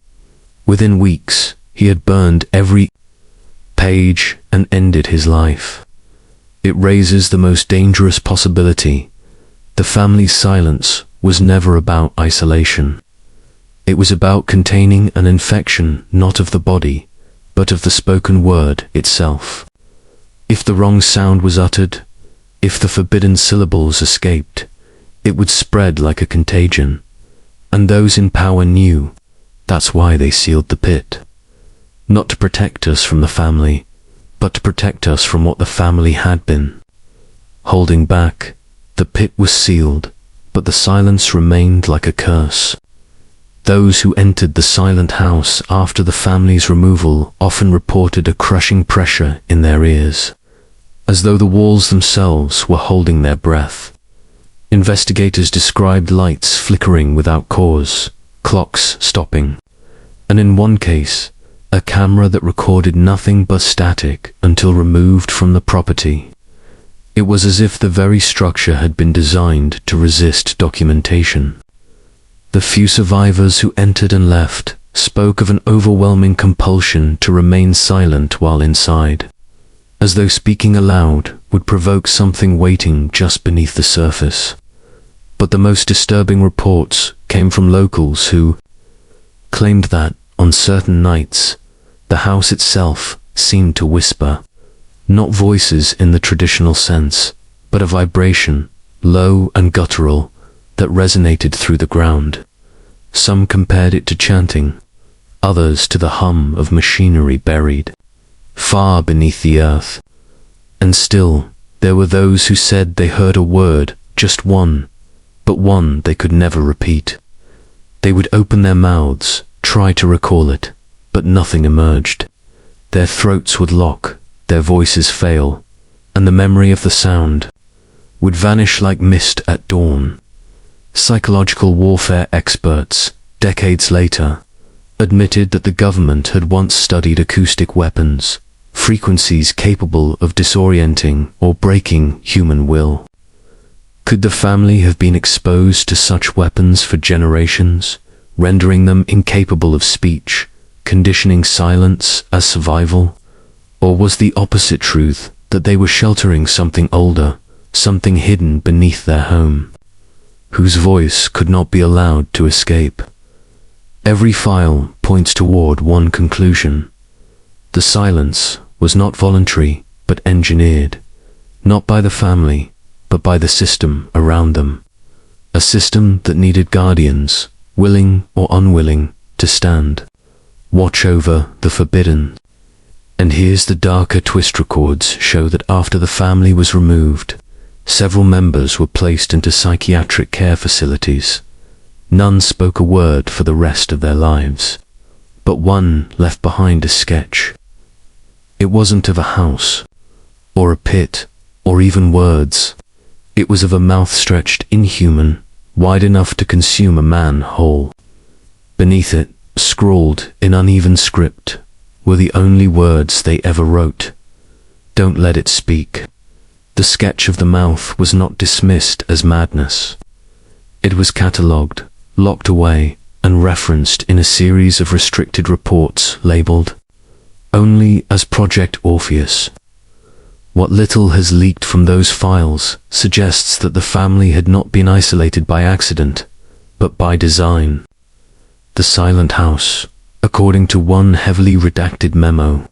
Within weeks, he had burned every page and ended his life. It raises the most dangerous possibility. The family's silence was never about isolation. It was about containing an infection not of the body, but of the spoken word itself. If the wrong sound was uttered, if the forbidden syllables escaped, it would spread like a contagion. And those in power knew. That's why they sealed the pit. Not to protect us from the family, but to protect us from what the family had been. Holding back, the pit was sealed, but the silence remained like a curse. Those who entered the silent house after the family's removal often reported a crushing pressure in their ears, as though the walls themselves were holding their breath. Investigators described lights flickering without cause, clocks stopping, and in one case, a camera that recorded nothing but static until removed from the property. It was as if the very structure had been designed to resist documentation. The few survivors who entered and left spoke of an overwhelming compulsion to remain silent while inside, as though speaking aloud would provoke something waiting just beneath the surface. But the most disturbing reports came from locals who claimed that, on certain nights, the house itself seemed to whisper, not voices in the traditional sense, but a vibration, low and guttural, that resonated through the ground. Some compared it to chanting, others to the hum of machinery buried far beneath the earth. And still, there were those who said they heard a word, just one, but one they could never repeat. They would open their mouths, try to recall it, but nothing emerged. Their throats would lock, their voices fail, and the memory of the sound would vanish like mist at dawn. Psychological warfare experts, decades later, admitted that the government had once studied acoustic weapons, frequencies capable of disorienting or breaking human will. Could the family have been exposed to such weapons for generations, rendering them incapable of speech, conditioning silence as survival? Or was the opposite truth that they were sheltering something older, something hidden beneath their home, whose voice could not be allowed to escape? Every file points toward one conclusion. The silence was not voluntary, but engineered, not by the family, but by the system around them. A system that needed guardians, willing or unwilling, to stand. watch over the forbidden. And here's the darker twist. Records show that after the family was removed, several members were placed into psychiatric care facilities. None spoke a word for the rest of their lives, but one left behind a sketch. It wasn't of a house, or a pit, or even words. It was of a mouth stretched inhuman, wide enough to consume a man whole. Beneath it, scrawled in uneven script, were the only words they ever wrote. Don't let it speak. The sketch of the mouth was not dismissed as madness. It was catalogued, locked away, and referenced in a series of restricted reports labeled only as Project Orpheus. What little has leaked from those files suggests that the family had not been isolated by accident, but by design. The silent house, according to one heavily redacted memo,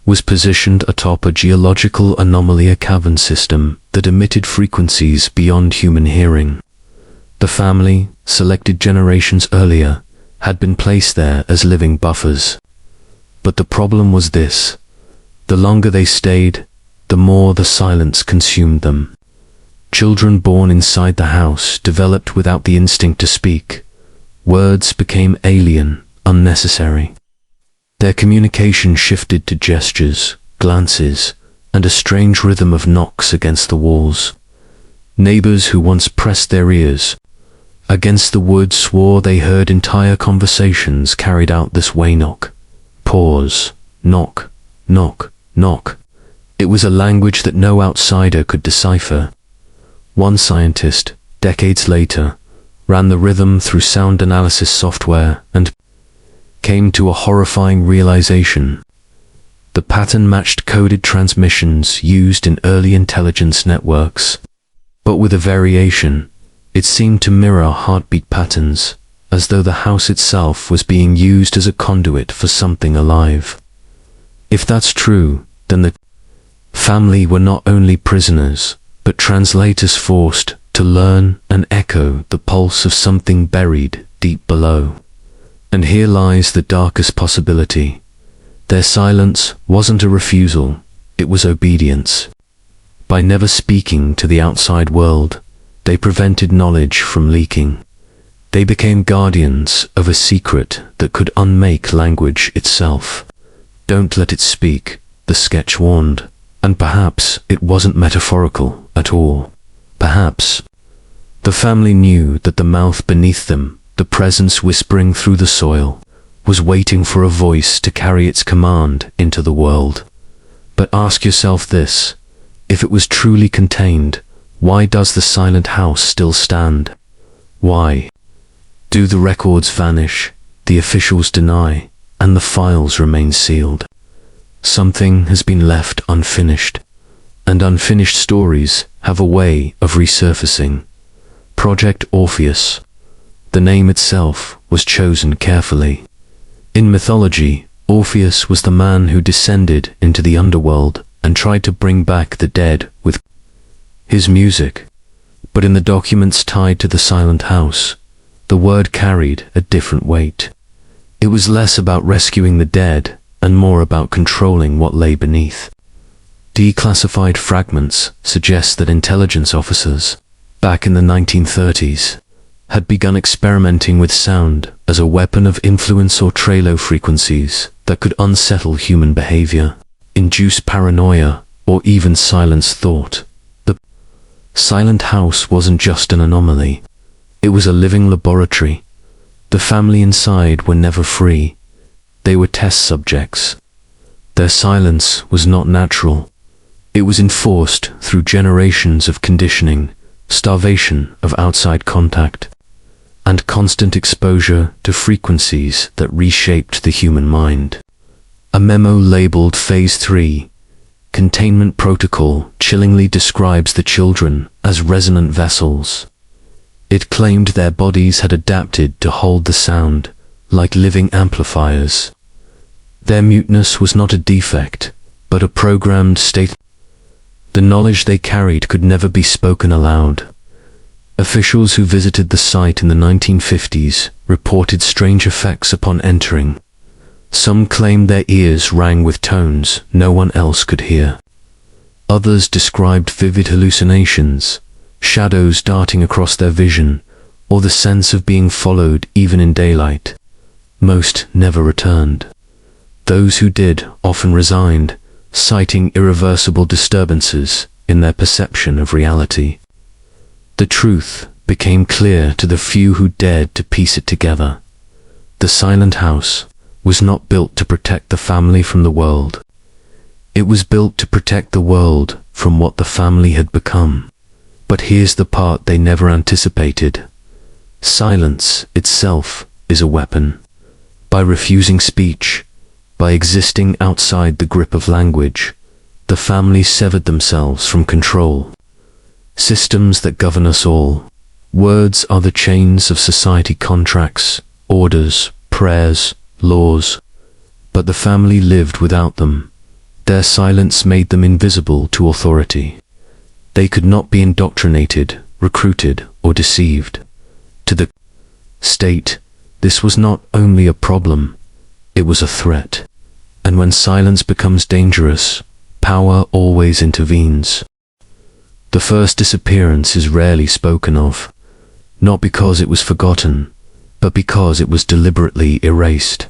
was positioned atop a geological anomaly, a cavern system that emitted frequencies beyond human hearing. The family, selected generations earlier, had been placed there as living buffers. But the problem was this: the longer they stayed, the more the silence consumed them. Children born inside the house developed without the instinct to speak. Words became alien, unnecessary. Their communication shifted to gestures, glances, and a strange rhythm of knocks against the walls. Neighbors who once pressed their ears against the wood swore they heard entire conversations carried out this way: knock, pause, knock, knock, knock. It was a language that no outsider could decipher. One scientist, decades later, ran the rhythm through sound analysis software and came to a horrifying realization. The pattern matched coded transmissions used in early intelligence networks. But with a variation, it seemed to mirror heartbeat patterns, as though the house itself was being used as a conduit for something alive. If that's true, then the family were not only prisoners, but translators forced to learn and echo the pulse of something buried deep below. And here lies the darkest possibility. Their silence wasn't a refusal, it was obedience. By never speaking to the outside world, they prevented knowledge from leaking. They became guardians of a secret that could unmake language itself. Don't let it speak, the sketch warned. And perhaps it wasn't metaphorical at all. Perhaps the family knew that the mouth beneath them, the presence whispering through the soil, was waiting for a voice to carry its command into the world. But ask yourself this: if it was truly contained, why does the silent house still stand? Why do the records vanish, the officials deny, and the files remain sealed? Something has been left unfinished, and unfinished stories have a way of resurfacing. Project Orpheus. The name itself was chosen carefully. In mythology, Orpheus was the man who descended into the underworld and tried to bring back the dead with his music. But in the documents tied to the silent house, the word carried a different weight. It was less about rescuing the dead and more about controlling what lay beneath. Declassified fragments suggest that intelligence officers, back in the 1930s, had begun experimenting with sound as a weapon of influence or trailer frequencies that could unsettle human behavior, induce paranoia, or even silence thought. The silent house wasn't just an anomaly. It was a living laboratory. The family inside were never free. They were test subjects. Their silence was not natural. It was enforced through generations of conditioning, starvation of outside contact, and constant exposure to frequencies that reshaped the human mind. A memo labeled Phase 3, Containment Protocol, chillingly describes the children as resonant vessels. It claimed their bodies had adapted to hold the sound, like living amplifiers. Their muteness was not a defect, but a programmed state. The knowledge they carried could never be spoken aloud. Officials who visited the site in the 1950s reported strange effects upon entering. Some claimed their ears rang with tones no one else could hear. Others described vivid hallucinations, shadows darting across their vision, or the sense of being followed even in daylight. Most never returned. Those who did often resigned, citing irreversible disturbances in their perception of reality. The truth became clear to the few who dared to piece it together. The silent house was not built to protect the family from the world. It was built to protect the world from what the family had become. But here's the part they never anticipated. Silence itself is a weapon. By refusing speech, by existing outside the grip of language, the family severed themselves from control. Systems that govern us all. Words are the chains of society contracts, orders, prayers, laws. But the family lived without them. Their silence made them invisible to authority. They could not be indoctrinated, recruited, or deceived. To the state, this was not only a problem, it was a threat. And when silence becomes dangerous, power always intervenes. The first disappearance is rarely spoken of, not because it was forgotten, but because it was deliberately erased.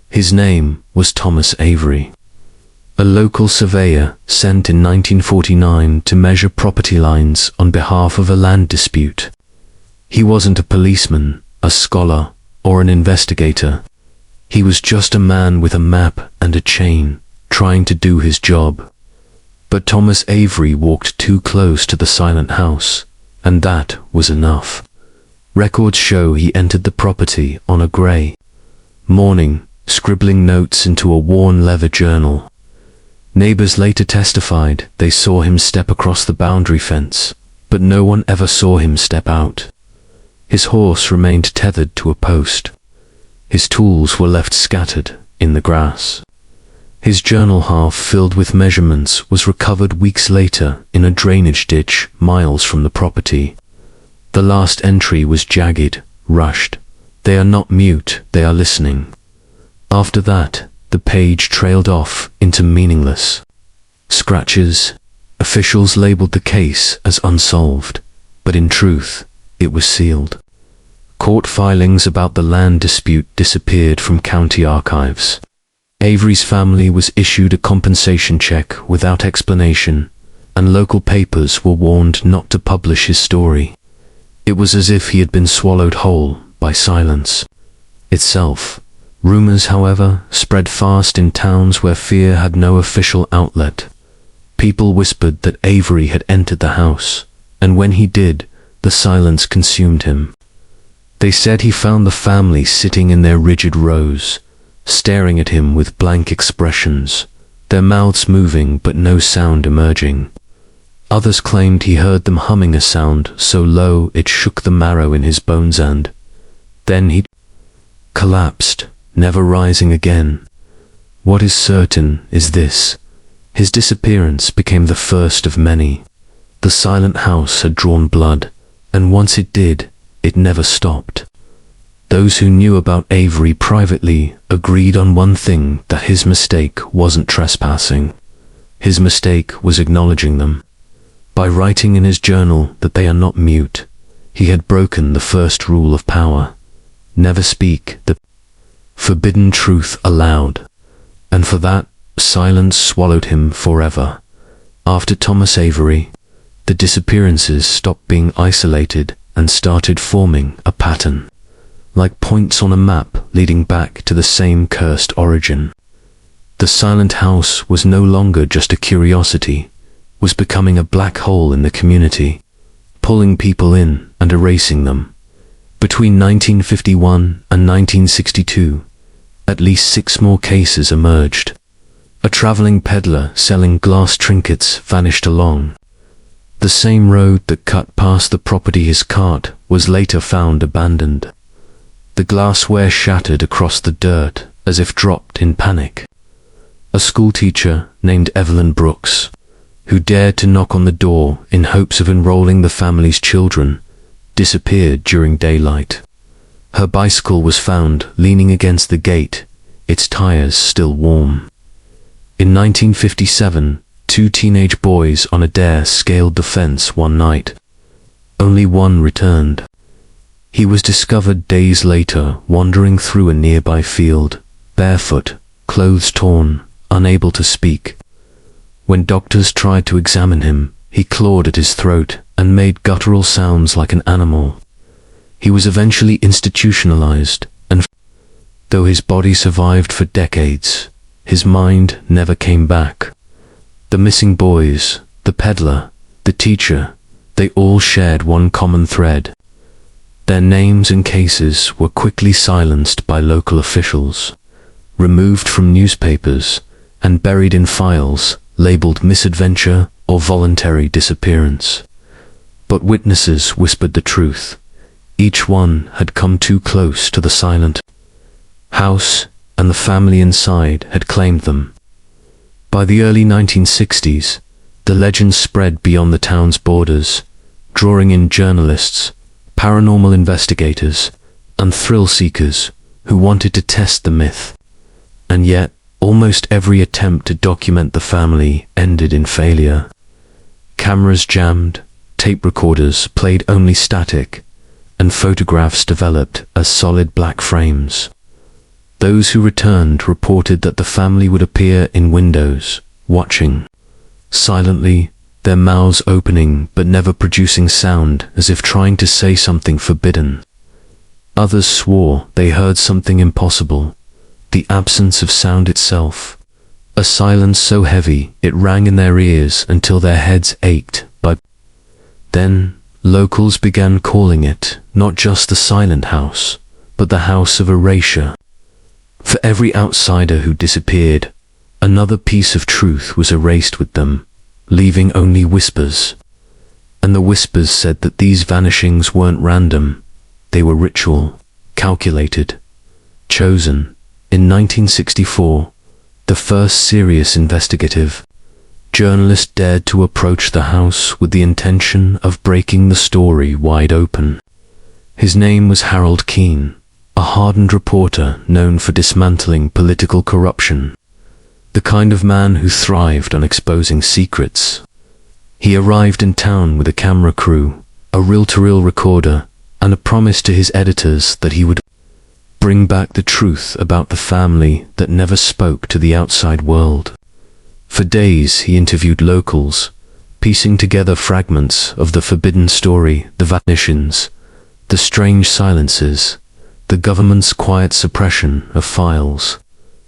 His name was Thomas Avery, a local surveyor sent in 1949 to measure property lines on behalf of a land dispute. He wasn't a policeman, a scholar, or an investigator. He was just a man with a map and a chain, trying to do his job. But Thomas Avery walked too close to the silent house, and that was enough. Records show he entered the property on a grey morning, scribbling notes into a worn leather journal. Neighbors later testified they saw him step across the boundary fence, but no one ever saw him step out. His horse remained tethered to a post. His tools were left scattered in the grass. His journal, half filled with measurements, was recovered weeks later in a drainage ditch miles from the property. The last entry was jagged, rushed. "They are not mute, they are listening." After that, the page trailed off into meaningless scratches. Officials labeled the case as unsolved, but in truth, it was sealed. Court filings about the land dispute disappeared from county archives. Avery's family was issued a compensation check without explanation, and local papers were warned not to publish his story. It was as if he had been swallowed whole by silence itself. Rumors, however, spread fast in towns where fear had no official outlet. People whispered that Avery had entered the house, and when he did, the silence consumed him. They said he found the family sitting in their rigid rows, staring at him with blank expressions, their mouths moving but no sound emerging. Others claimed he heard them humming a sound so low it shook the marrow in his bones, and then he collapsed, never rising again. What is certain is this: his disappearance became the first of many. The silent house had drawn blood, and once it did, it never stopped. Those who knew about Avery privately agreed on one thing, that his mistake wasn't trespassing. His mistake was acknowledging them. By writing in his journal that they are not mute, he had broken the first rule of power: never speak the forbidden truth aloud. And for that, silence swallowed him forever. After Thomas Avery, the disappearances stopped being isolated and started forming a pattern, like points on a map leading back to the same cursed origin. The silent house was no longer just a curiosity, was becoming a black hole in the community, pulling people in and erasing them. Between 1951 and 1962, at least 6 more cases emerged. A traveling peddler selling glass trinkets vanished along the same road that cut past the property. His cart was later found abandoned. The glassware shattered across the dirt as if dropped in panic. A schoolteacher named Evelyn Brooks, who dared to knock on the door in hopes of enrolling the family's children, disappeared during daylight. Her bicycle was found leaning against the gate, its tires still warm. In 1957, two teenage boys on a dare scaled the fence one night. Only one returned. He was discovered days later wandering through a nearby field, barefoot, clothes torn, unable to speak. When doctors tried to examine him, he clawed at his throat and made guttural sounds like an animal. He was eventually institutionalized, and though his body survived for decades, his mind never came back. The missing boys, the peddler, the teacher, they all shared one common thread. Their names and cases were quickly silenced by local officials, removed from newspapers, and buried in files labeled misadventure or voluntary disappearance. But witnesses whispered the truth. Each one had come too close to the silent house, and the family inside had claimed them. By the early 1960s, the legend spread beyond the town's borders, drawing in journalists, paranormal investigators, and thrill-seekers who wanted to test the myth. And yet, almost every attempt to document the family ended in failure. Cameras jammed, tape recorders played only static, and photographs developed as solid black frames. Those who returned reported that the family would appear in windows, watching, silently, their mouths opening but never producing sound, as if trying to say something forbidden. Others swore they heard something impossible, the absence of sound itself, a silence so heavy it rang in their ears until their heads ached. Then, locals began calling it not just the silent house, but the house of erasure. For every outsider who disappeared, another piece of truth was erased with them, leaving only whispers. And the whispers said that these vanishings weren't random, they were ritual, calculated, chosen. In 1964, the first serious investigative journalist dared to approach the house with the intention of breaking the story wide open. His name was Harold Keane, a hardened reporter known for dismantling political corruption, the kind of man who thrived on exposing secrets. He arrived in town with a camera crew, a reel-to-reel recorder, and a promise to his editors that he would bring back the truth about the family that never spoke to the outside world. For days he interviewed locals, piecing together fragments of the forbidden story, the vanishes, the strange silences, the government's quiet suppression of files.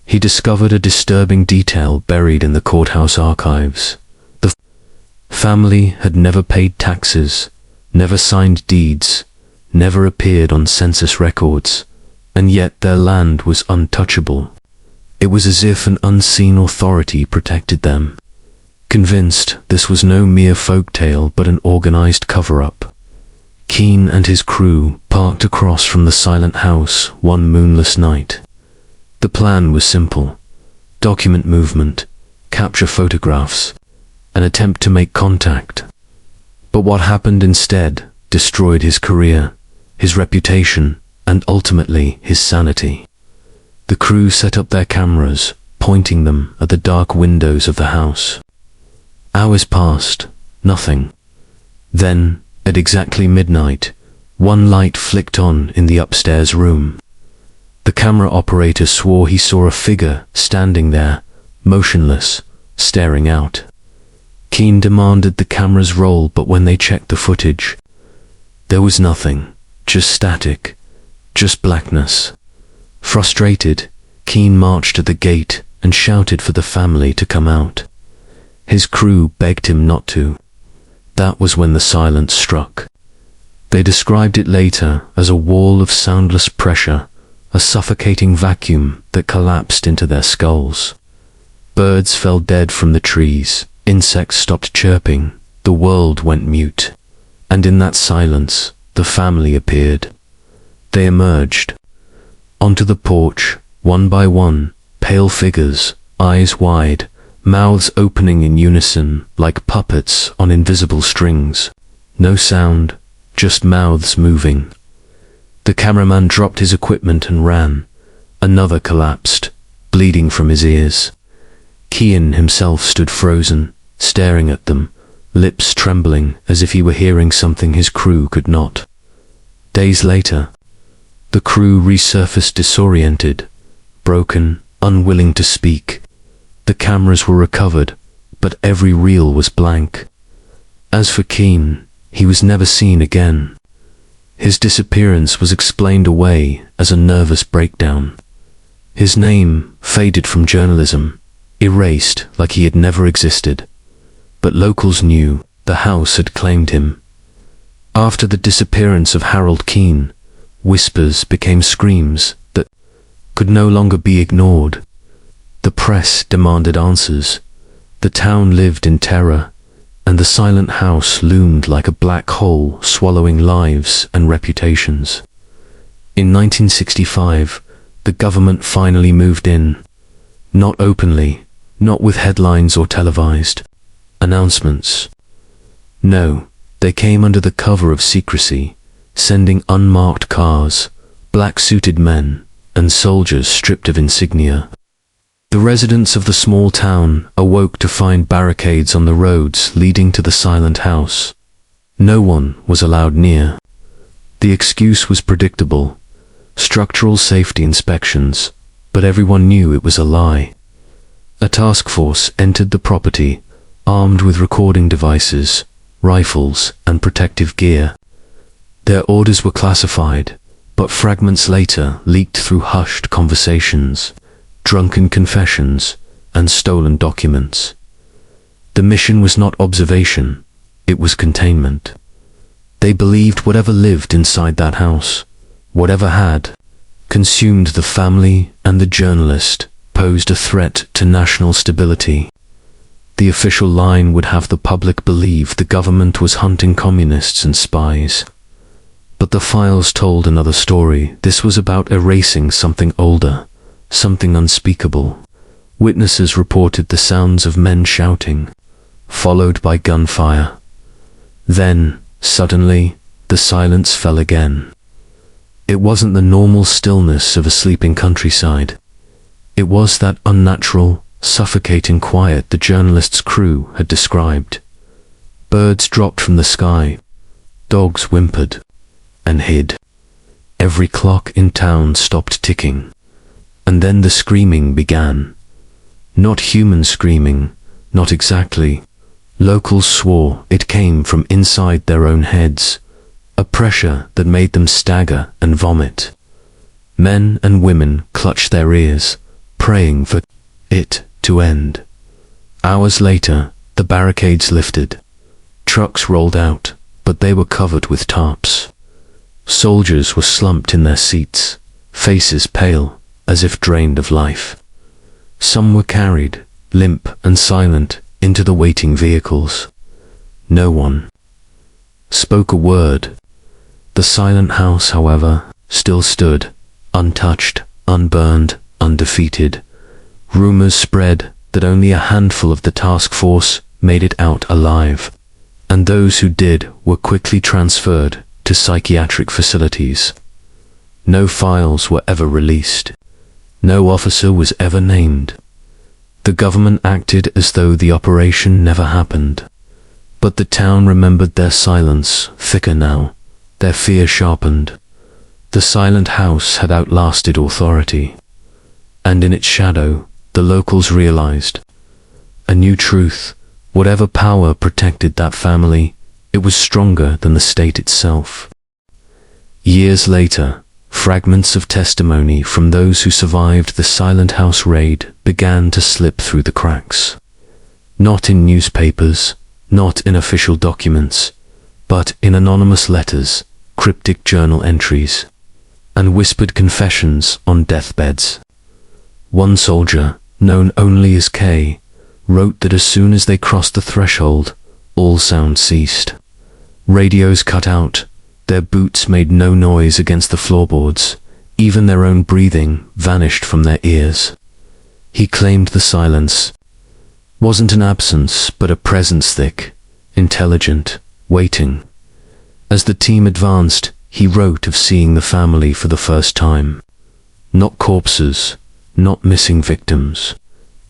He discovered a disturbing detail buried in the courthouse archives. The family had never paid taxes, never signed deeds, never appeared on census records, and yet their land was untouchable. It was as if an unseen authority protected them. Convinced this was no mere folk tale but an organized cover-up, Keane and his crew parked across from the silent house one moonless night. The plan was simple: document movement, capture photographs, and attempt to make contact. But what happened instead destroyed his career, his reputation, and ultimately his sanity. The crew set up their cameras, pointing them at the dark windows of the house. Hours passed, nothing. Then, at exactly midnight, one light flicked on in the upstairs room. The camera operator swore he saw a figure standing there, motionless, staring out. Keane demanded the cameras roll, but when they checked the footage, there was nothing, just static, just blackness. Frustrated, Keane marched to the gate and shouted for the family to come out. His crew begged him not to. That was when the silence struck. They described it later as a wall of soundless pressure, a suffocating vacuum that collapsed into their skulls. Birds fell dead from the trees, insects stopped chirping, the world went mute. And in that silence, the family appeared. They emerged. Onto the porch, one by one, pale figures, eyes wide, mouths opening in unison like puppets on invisible strings. No sound, just mouths moving. The cameraman dropped his equipment and ran. Another collapsed, bleeding from his ears. Kean himself stood frozen, staring at them, lips trembling as if he were hearing something his crew could not. Days later, the crew resurfaced disoriented, broken, unwilling to speak. The cameras were recovered, but every reel was blank. As for Kean, he was never seen again. His disappearance was explained away as a nervous breakdown. His name faded from journalism, erased like he had never existed. But locals knew the house had claimed him. After the disappearance of Harold Kean, whispers became screams that could no longer be ignored. The press demanded answers. The town lived in terror, and the silent house loomed like a black hole swallowing lives and reputations. In 1965, the government finally moved in. Not openly, not with headlines or televised announcements. No, they came under the cover of secrecy, sending unmarked cars, black-suited men, and soldiers stripped of insignia. The residents of the small town awoke to find barricades on the roads leading to the silent house. No one was allowed near. The excuse was predictable: structural safety inspections, but everyone knew it was a lie. A task force entered the property, armed with recording devices, rifles, and protective gear. Their orders were classified, but fragments later leaked through hushed conversations, drunken confessions, and stolen documents. The mission was not observation, it was containment. They believed whatever lived inside that house, whatever had consumed the family and the journalist, posed a threat to national stability. The official line would have the public believe the government was hunting communists and spies. But the files told another story. This was about erasing something older, something unspeakable. Witnesses reported the sounds of men shouting, followed by gunfire. Then, suddenly, the silence fell again. It wasn't the normal stillness of a sleeping countryside. It was that unnatural, suffocating quiet the journalist's crew had described. Birds dropped from the sky, dogs whimpered and hid. Every clock in town stopped ticking. And then the screaming began. Not human screaming, not exactly. Locals swore it came from inside their own heads, a pressure that made them stagger and vomit. Men and women clutched their ears, praying for it to end. Hours later, the barricades lifted. Trucks rolled out, but they were covered with tarps. Soldiers were slumped in their seats, faces pale, as if drained of life. Some were carried, limp and silent, into the waiting vehicles. No one spoke a word. The silent house, however, still stood, untouched, unburned, undefeated. Rumors spread that only a handful of the task force made it out alive, and those who did were quickly transferred to psychiatric facilities. No files were ever released. No officer was ever named. The government acted as though the operation never happened. But the town remembered their silence, thicker now, their fear sharpened. The silent house had outlasted authority. And in its shadow, the locals realized a new truth: whatever power protected that family, it was stronger than the state itself. Years later, fragments of testimony from those who survived the Silent House raid began to slip through the cracks. Not in newspapers, not in official documents, but in anonymous letters, cryptic journal entries, and whispered confessions on deathbeds. One soldier, known only as K, wrote that as soon as they crossed the threshold, all sound ceased. Radios cut out, their boots made no noise against the floorboards, even their own breathing vanished from their ears. He claimed the silence wasn't an absence, but a presence thick, intelligent, waiting. As the team advanced, he wrote of seeing the family for the first time. Not corpses, not missing victims.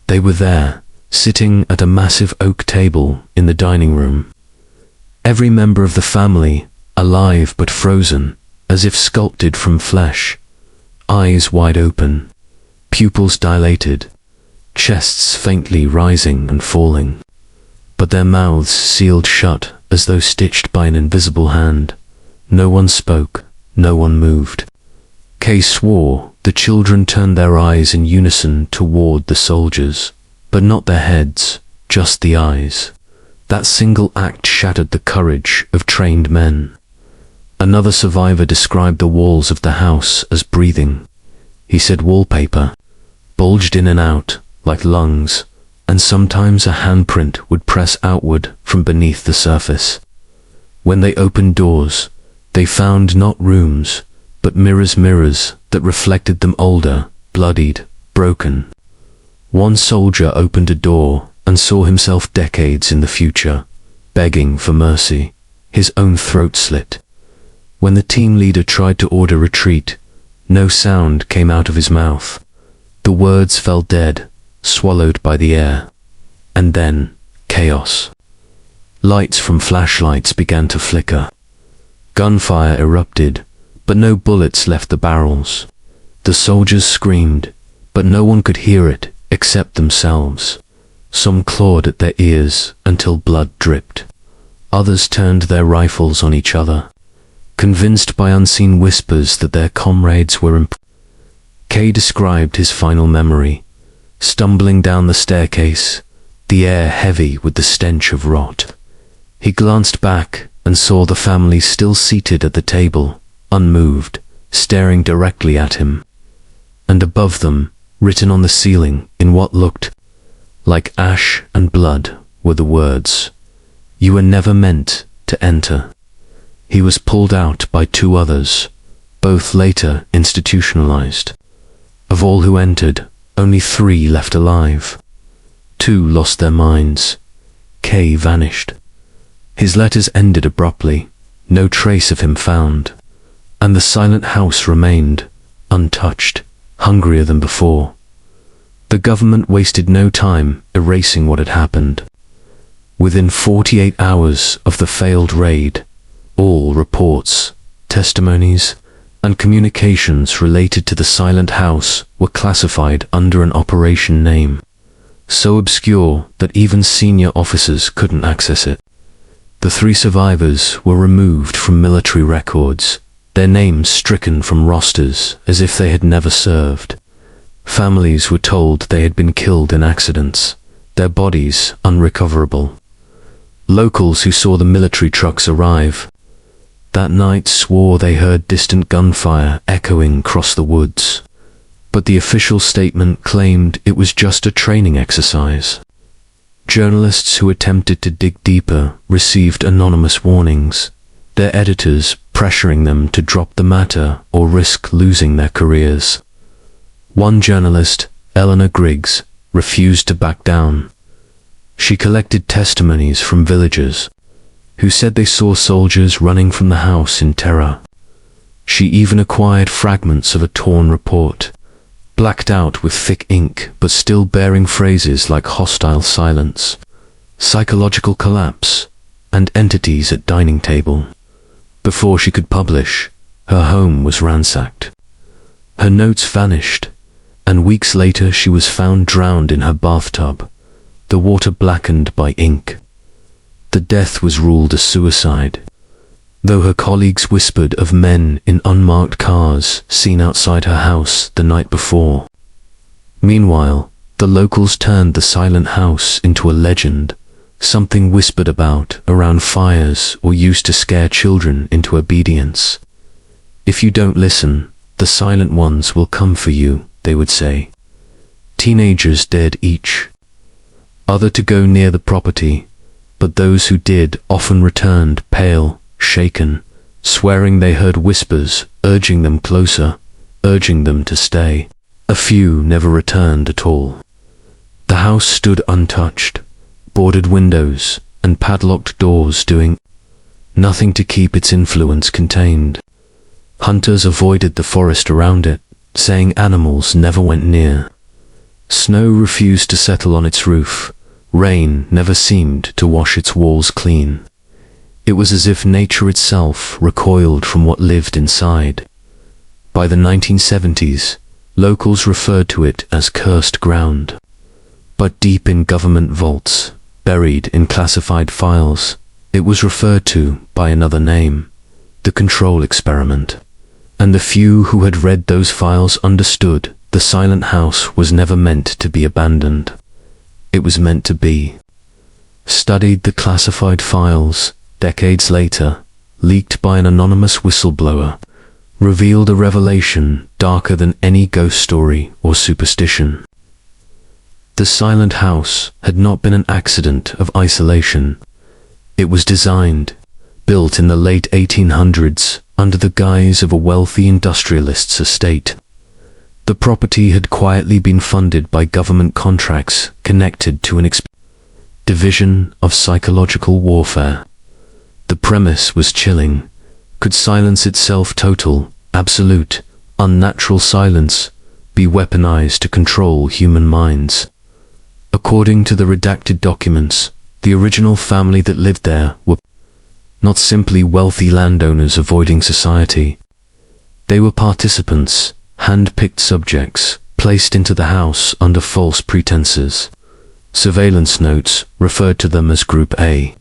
They were there, sitting at a massive oak table in the dining room. Every member of the family, alive but frozen, as if sculpted from flesh, eyes wide open, pupils dilated, chests faintly rising and falling, but their mouths sealed shut as though stitched by an invisible hand. No one spoke, no one moved. Kay swore the children turned their eyes in unison toward the soldiers, but not their heads, just the eyes. That single act shattered the courage of trained men. Another survivor described the walls of the house as breathing. He said wallpaper bulged in and out like lungs, and sometimes a handprint would press outward from beneath the surface. When they opened doors, they found not rooms, but mirrors that reflected them older, bloodied, broken. One soldier opened a door and saw himself decades in the future, begging for mercy, his own throat slit. When the team leader tried to order retreat, no sound came out of his mouth. The words fell dead, swallowed by the air. And then, chaos. Lights from flashlights began to flicker. Gunfire erupted, but no bullets left the barrels. The soldiers screamed, but no one could hear it except themselves. Some clawed at their ears until blood dripped. Others turned their rifles on each other, convinced by unseen whispers that their comrades were Kay described his final memory, stumbling down the staircase, the air heavy with the stench of rot. He glanced back and saw the family still seated at the table, unmoved, staring directly at him. And above them, written on the ceiling in what looked like ash and blood, were the words, "You were never meant to enter." He was pulled out by two others, both later institutionalized. Of all who entered, only 3 left alive. 2 lost their minds. Kay vanished. His letters ended abruptly, no trace of him found, and the silent house remained, untouched, hungrier than before. The government wasted no time erasing what had happened. Within 48 hours of the failed raid, all reports, testimonies, and communications related to the silent house were classified under an operation name, so obscure that even senior officers couldn't access it. The 3 survivors were removed from military records, their names stricken from rosters as if they had never served. Families were told they had been killed in accidents, their bodies unrecoverable. Locals who saw the military trucks arrive that night swore they heard distant gunfire echoing across the woods, but the official statement claimed it was just a training exercise. Journalists who attempted to dig deeper received anonymous warnings, their editors pressuring them to drop the matter or risk losing their careers. One journalist, Eleanor Griggs, refused to back down. She collected testimonies from villagers who said they saw soldiers running from the house in terror. She even acquired fragments of a torn report, blacked out with thick ink but still bearing phrases like hostile silence, psychological collapse, and entities at dining table. Before she could publish, her home was ransacked. Her notes vanished, and weeks later she was found drowned in her bathtub, the water blackened by ink. The death was ruled a suicide, though her colleagues whispered of men in unmarked cars seen outside her house the night before. Meanwhile, the locals turned the silent house into a legend, something whispered about around fires or used to scare children into obedience. "If you don't listen, the silent ones will come for you," they would say. Teenagers dared each other to go near the property, but those who did often returned pale, shaken, swearing they heard whispers urging them closer, urging them to stay. A few never returned at all. The house stood untouched, boarded windows and padlocked doors doing nothing to keep its influence contained. Hunters avoided the forest around it, saying animals never went near. Snow refused to settle on its roof. Rain never seemed to wash its walls clean. It was as if nature itself recoiled from what lived inside. By the 1970s, locals referred to it as cursed ground. But deep in government vaults, buried in classified files, it was referred to by another name, the control experiment. And the few who had read those files understood the silent house was never meant to be abandoned. It was meant to be. Studied the classified files, decades later, leaked by an anonymous whistleblower, revealed a revelation darker than any ghost story or superstition. The silent house had not been an accident of isolation. It was designed, built in the late 1800s under the guise of a wealthy industrialist's estate. The property had quietly been funded by government contracts connected to an division of psychological warfare. The premise was chilling. Could silence itself, total, absolute, unnatural silence, be weaponized to control human minds? According to the redacted documents, the original family that lived there were not simply wealthy landowners avoiding society. They were participants, hand-picked subjects, placed into the house under false pretenses. Surveillance notes referred to them as Group A.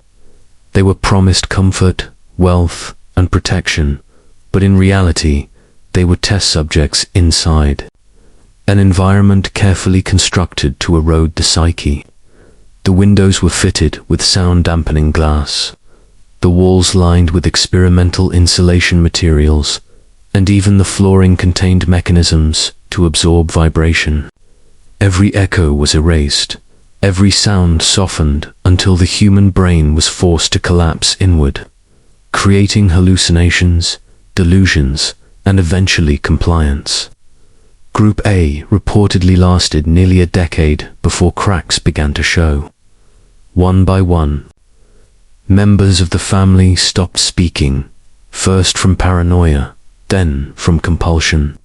They were promised comfort, wealth, and protection, but in reality, they were test subjects inside. An environment carefully constructed to erode the psyche. The windows were fitted with sound-dampening glass, the walls lined with experimental insulation materials, and even the flooring contained mechanisms to absorb vibration. Every echo was erased, every sound softened until the human brain was forced to collapse inward, creating hallucinations, delusions, and eventually compliance. Group A reportedly lasted nearly a decade before cracks began to show. One by one, members of the family stopped speaking, first from paranoia, then from compulsion.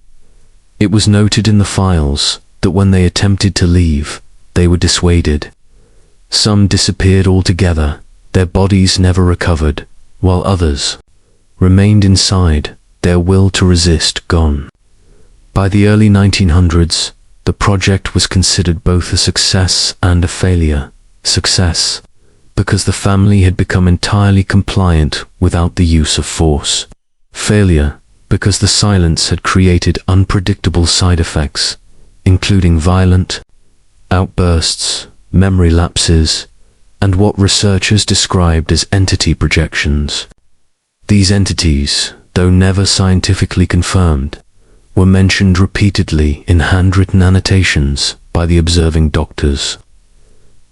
It was noted in the files that when they attempted to leave, they were dissuaded. Some disappeared altogether, their bodies never recovered, while others remained inside, their will to resist gone. By the early 1900s, the project was considered both a success and a failure. Success, because the family had become entirely compliant without the use of force. Failure, because the silence had created unpredictable side effects, including violent outbursts, memory lapses, and what researchers described as entity projections. These entities, though never scientifically confirmed, were mentioned repeatedly in handwritten annotations by the observing doctors.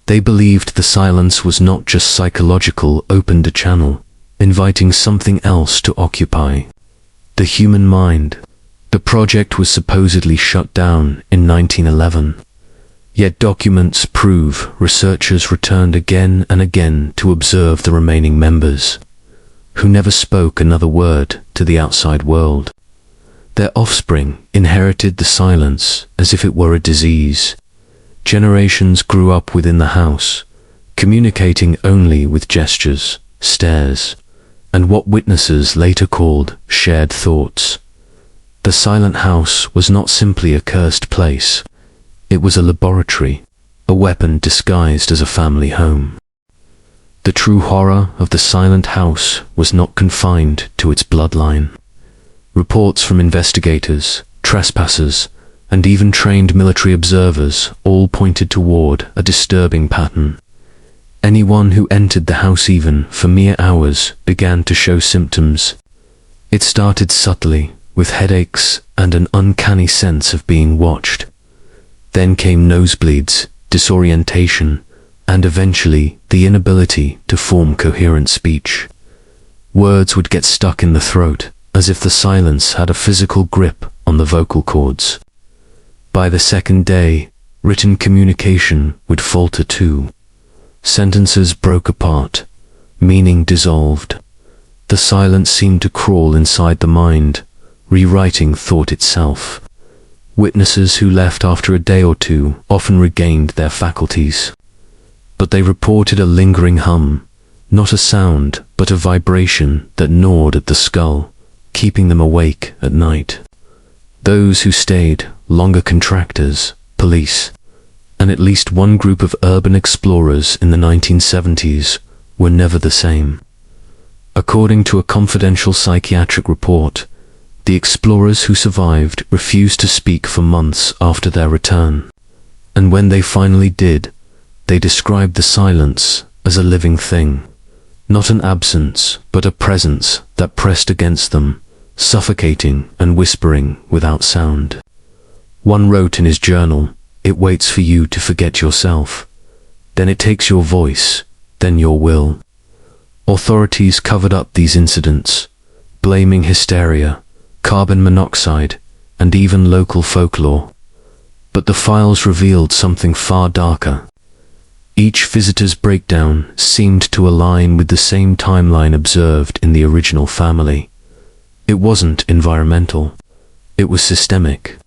They believed the silence was not just psychological, opened a channel, inviting something else to occupy the human mind. The project was supposedly shut down in 1911. Yet documents prove researchers returned again and again to observe the remaining members, who never spoke another word to the outside world. Their offspring inherited the silence as if it were a disease. Generations grew up within the house, communicating only with gestures, stares, and what witnesses later called shared thoughts. The silent house was not simply a cursed place. It was a laboratory, a weapon disguised as a family home. The true horror of the silent house was not confined to its bloodline. Reports from investigators, trespassers, and even trained military observers all pointed toward a disturbing pattern. Anyone who entered the house even for mere hours began to show symptoms. It started subtly, with headaches and an uncanny sense of being watched. Then came nosebleeds, disorientation, and eventually the inability to form coherent speech. Words would get stuck in the throat, as if the silence had a physical grip on the vocal cords. By the second day, written communication would falter too. Sentences broke apart, meaning dissolved. The silence seemed to crawl inside the mind, rewriting thought itself. Witnesses who left after a day or two often regained their faculties. But they reported a lingering hum, not a sound, but a vibration that gnawed at the skull, keeping them awake at night. Those who stayed, longer contractors, police, and at least one group of urban explorers in the 1970s were never the same. According to a confidential psychiatric report, the explorers who survived refused to speak for months after their return, and when they finally did, they described the silence as a living thing, not an absence, but a presence that pressed against them, suffocating and whispering without sound. One wrote in his journal, "It waits for you to forget yourself. Then it takes your voice, then your will." Authorities covered up these incidents, blaming hysteria, carbon monoxide, and even local folklore. But the files revealed something far darker. Each visitor's breakdown seemed to align with the same timeline observed in the original family. It wasn't environmental, it was systemic.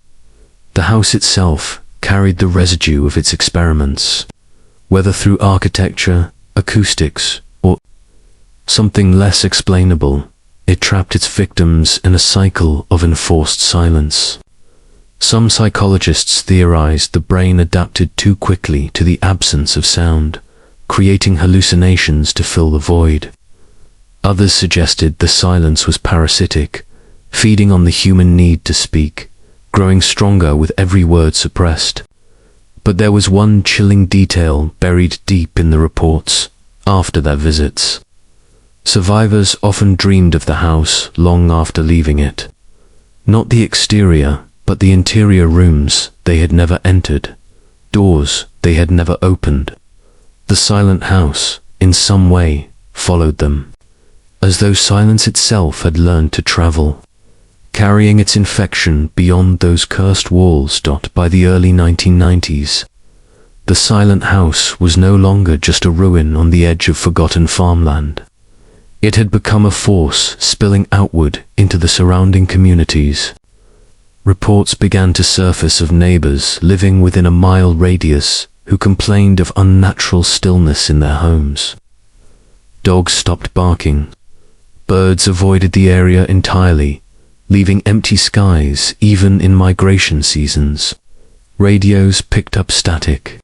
The house itself carried the residue of its experiments, whether through architecture, acoustics, or something less explainable. It trapped its victims in a cycle of enforced silence. Some psychologists theorized the brain adapted too quickly to the absence of sound, creating hallucinations to fill the void. Others suggested the silence was parasitic, feeding on the human need to speak, growing stronger with every word suppressed. But there was one chilling detail buried deep in the reports after their visits. Survivors often dreamed of the house long after leaving it. Not the exterior, but the interior rooms they had never entered, doors they had never opened. The silent house, in some way, followed them, as though silence itself had learned to travel, carrying its infection beyond those cursed walls. By the early 1990s, the silent house was no longer just a ruin on the edge of forgotten farmland. It had become a force spilling outward into the surrounding communities. Reports began to surface of neighbors living within a mile radius who complained of unnatural stillness in their homes. Dogs stopped barking. Birds avoided the area entirely, leaving empty skies even in migration seasons. Radios picked up static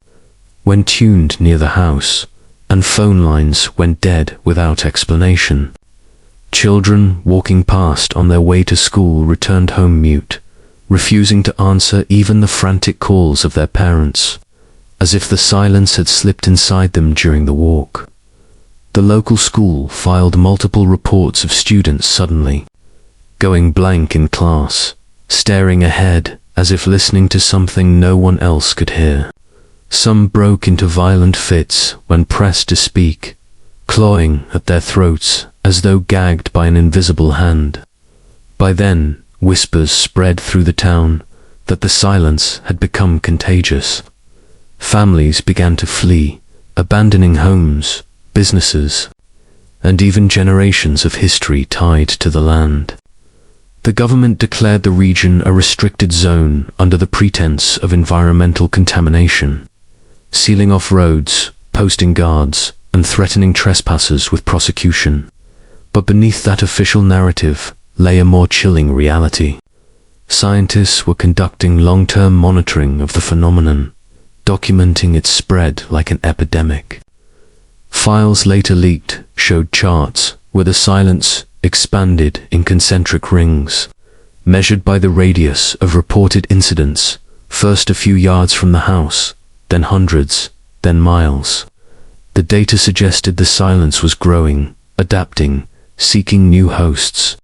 when tuned near the house, and phone lines went dead without explanation. Children walking past on their way to school returned home mute, refusing to answer even the frantic calls of their parents, as if the silence had slipped inside them during the walk. The local school filed multiple reports of students suddenly going blank in class, staring ahead as if listening to something no one else could hear. Some broke into violent fits when pressed to speak, clawing at their throats as though gagged by an invisible hand. By then, whispers spread through the town that the silence had become contagious. Families began to flee, abandoning homes, businesses, and even generations of history tied to the land. The government declared the region a restricted zone under the pretense of environmental contamination, sealing off roads, posting guards, and threatening trespassers with prosecution. But beneath that official narrative lay a more chilling reality. Scientists were conducting long-term monitoring of the phenomenon, documenting its spread like an epidemic. Files later leaked showed charts where the silence expanded in concentric rings, measured by the radius of reported incidents, first a few yards from the house, then hundreds, then miles. The data suggested the silence was growing, adapting, seeking new hosts.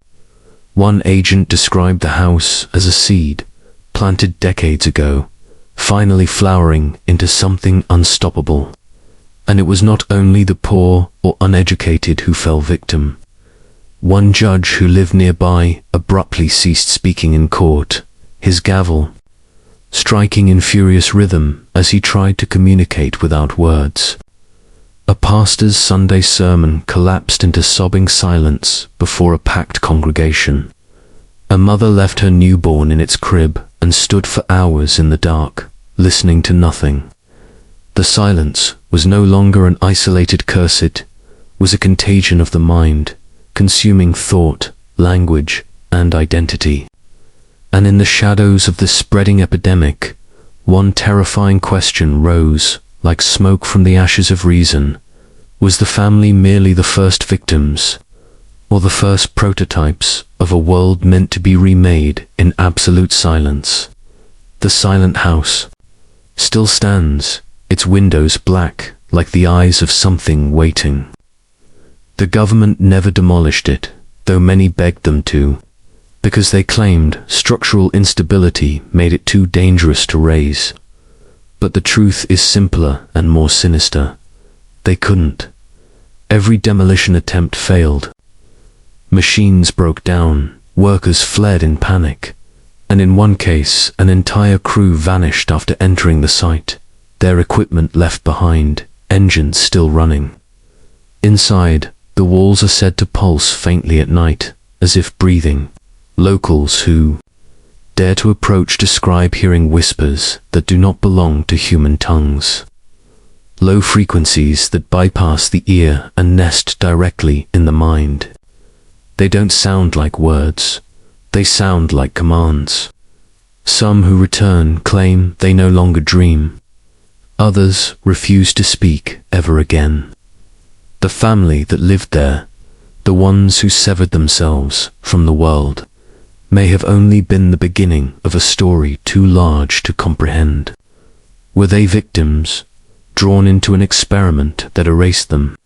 One agent described the house as a seed, planted decades ago, finally flowering into something unstoppable. And it was not only the poor or uneducated who fell victim. One judge who lived nearby abruptly ceased speaking in court, his gavel striking in furious rhythm as he tried to communicate without words. A pastor's Sunday sermon collapsed into sobbing silence before a packed congregation. A mother left her newborn in its crib and stood for hours in the dark, listening to nothing. The silence was no longer an isolated curse, it was a contagion of the mind, consuming thought, language, and identity. And in the shadows of this spreading epidemic, one terrifying question rose, like smoke from the ashes of reason. Was the family merely the first victims, or the first prototypes of a world meant to be remade in absolute silence? The silent house still stands, its windows black like the eyes of something waiting. The government never demolished it, though many begged them to, because they claimed structural instability made it too dangerous to raze. But the truth is simpler and more sinister. They couldn't. Every demolition attempt failed. Machines broke down, workers fled in panic, and in one case, an entire crew vanished after entering the site, their equipment left behind, engines still running. Inside, the walls are said to pulse faintly at night, as if breathing. Locals who dare to approach describe hearing whispers that do not belong to human tongues. Low frequencies that bypass the ear and nest directly in the mind. They don't sound like words, they sound like commands. Some who return claim they no longer dream. Others refuse to speak ever again. The family that lived there, the ones who severed themselves from the world, may have only been the beginning of a story too large to comprehend. Were they victims, drawn into an experiment that erased them?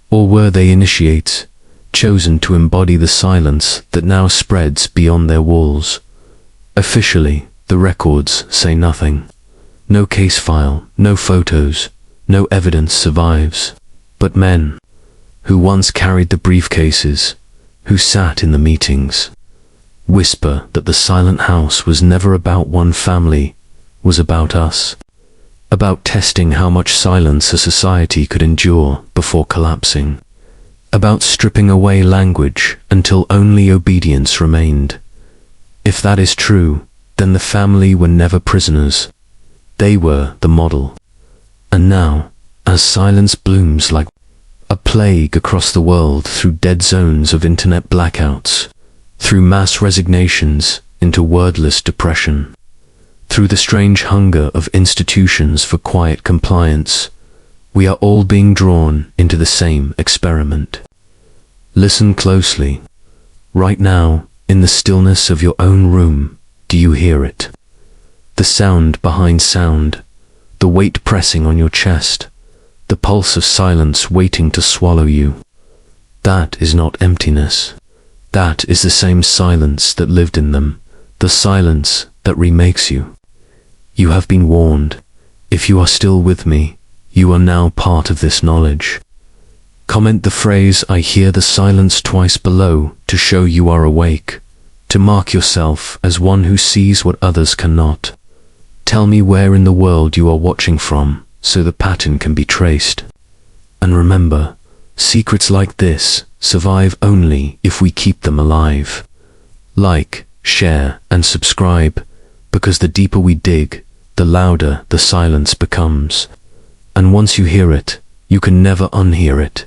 Or were they initiates, chosen to embody the silence that now spreads beyond their walls? Officially, the records say nothing. No case file, no photos, no evidence survives. But men, who once carried the briefcases, who sat in the meetings, whisper that the silent house was never about one family, was about us. About testing how much silence a society could endure before collapsing. About stripping away language until only obedience remained. If that is true, then the family were never prisoners. They were the model. And now, as silence blooms like a plague across the world through dead zones of internet blackouts, through mass resignations into wordless depression, through the strange hunger of institutions for quiet compliance, we are all being drawn into the same experiment. Listen closely. Right now, in the stillness of your own room, do you hear it? The sound behind sound, the weight pressing on your chest, the pulse of silence waiting to swallow you. That is not emptiness. That is the same silence that lived in them, the silence that remakes you. You have been warned. If you are still with me, you are now part of this knowledge. Comment the phrase "I hear the silence" twice below to show you are awake, to mark yourself as one who sees what others cannot. Tell me where in the world you are watching from, so the pattern can be traced. And remember, secrets like this survive only if we keep them alive. Like, share, and subscribe, because the deeper we dig, the louder the silence becomes. And once you hear it, you can never unhear it.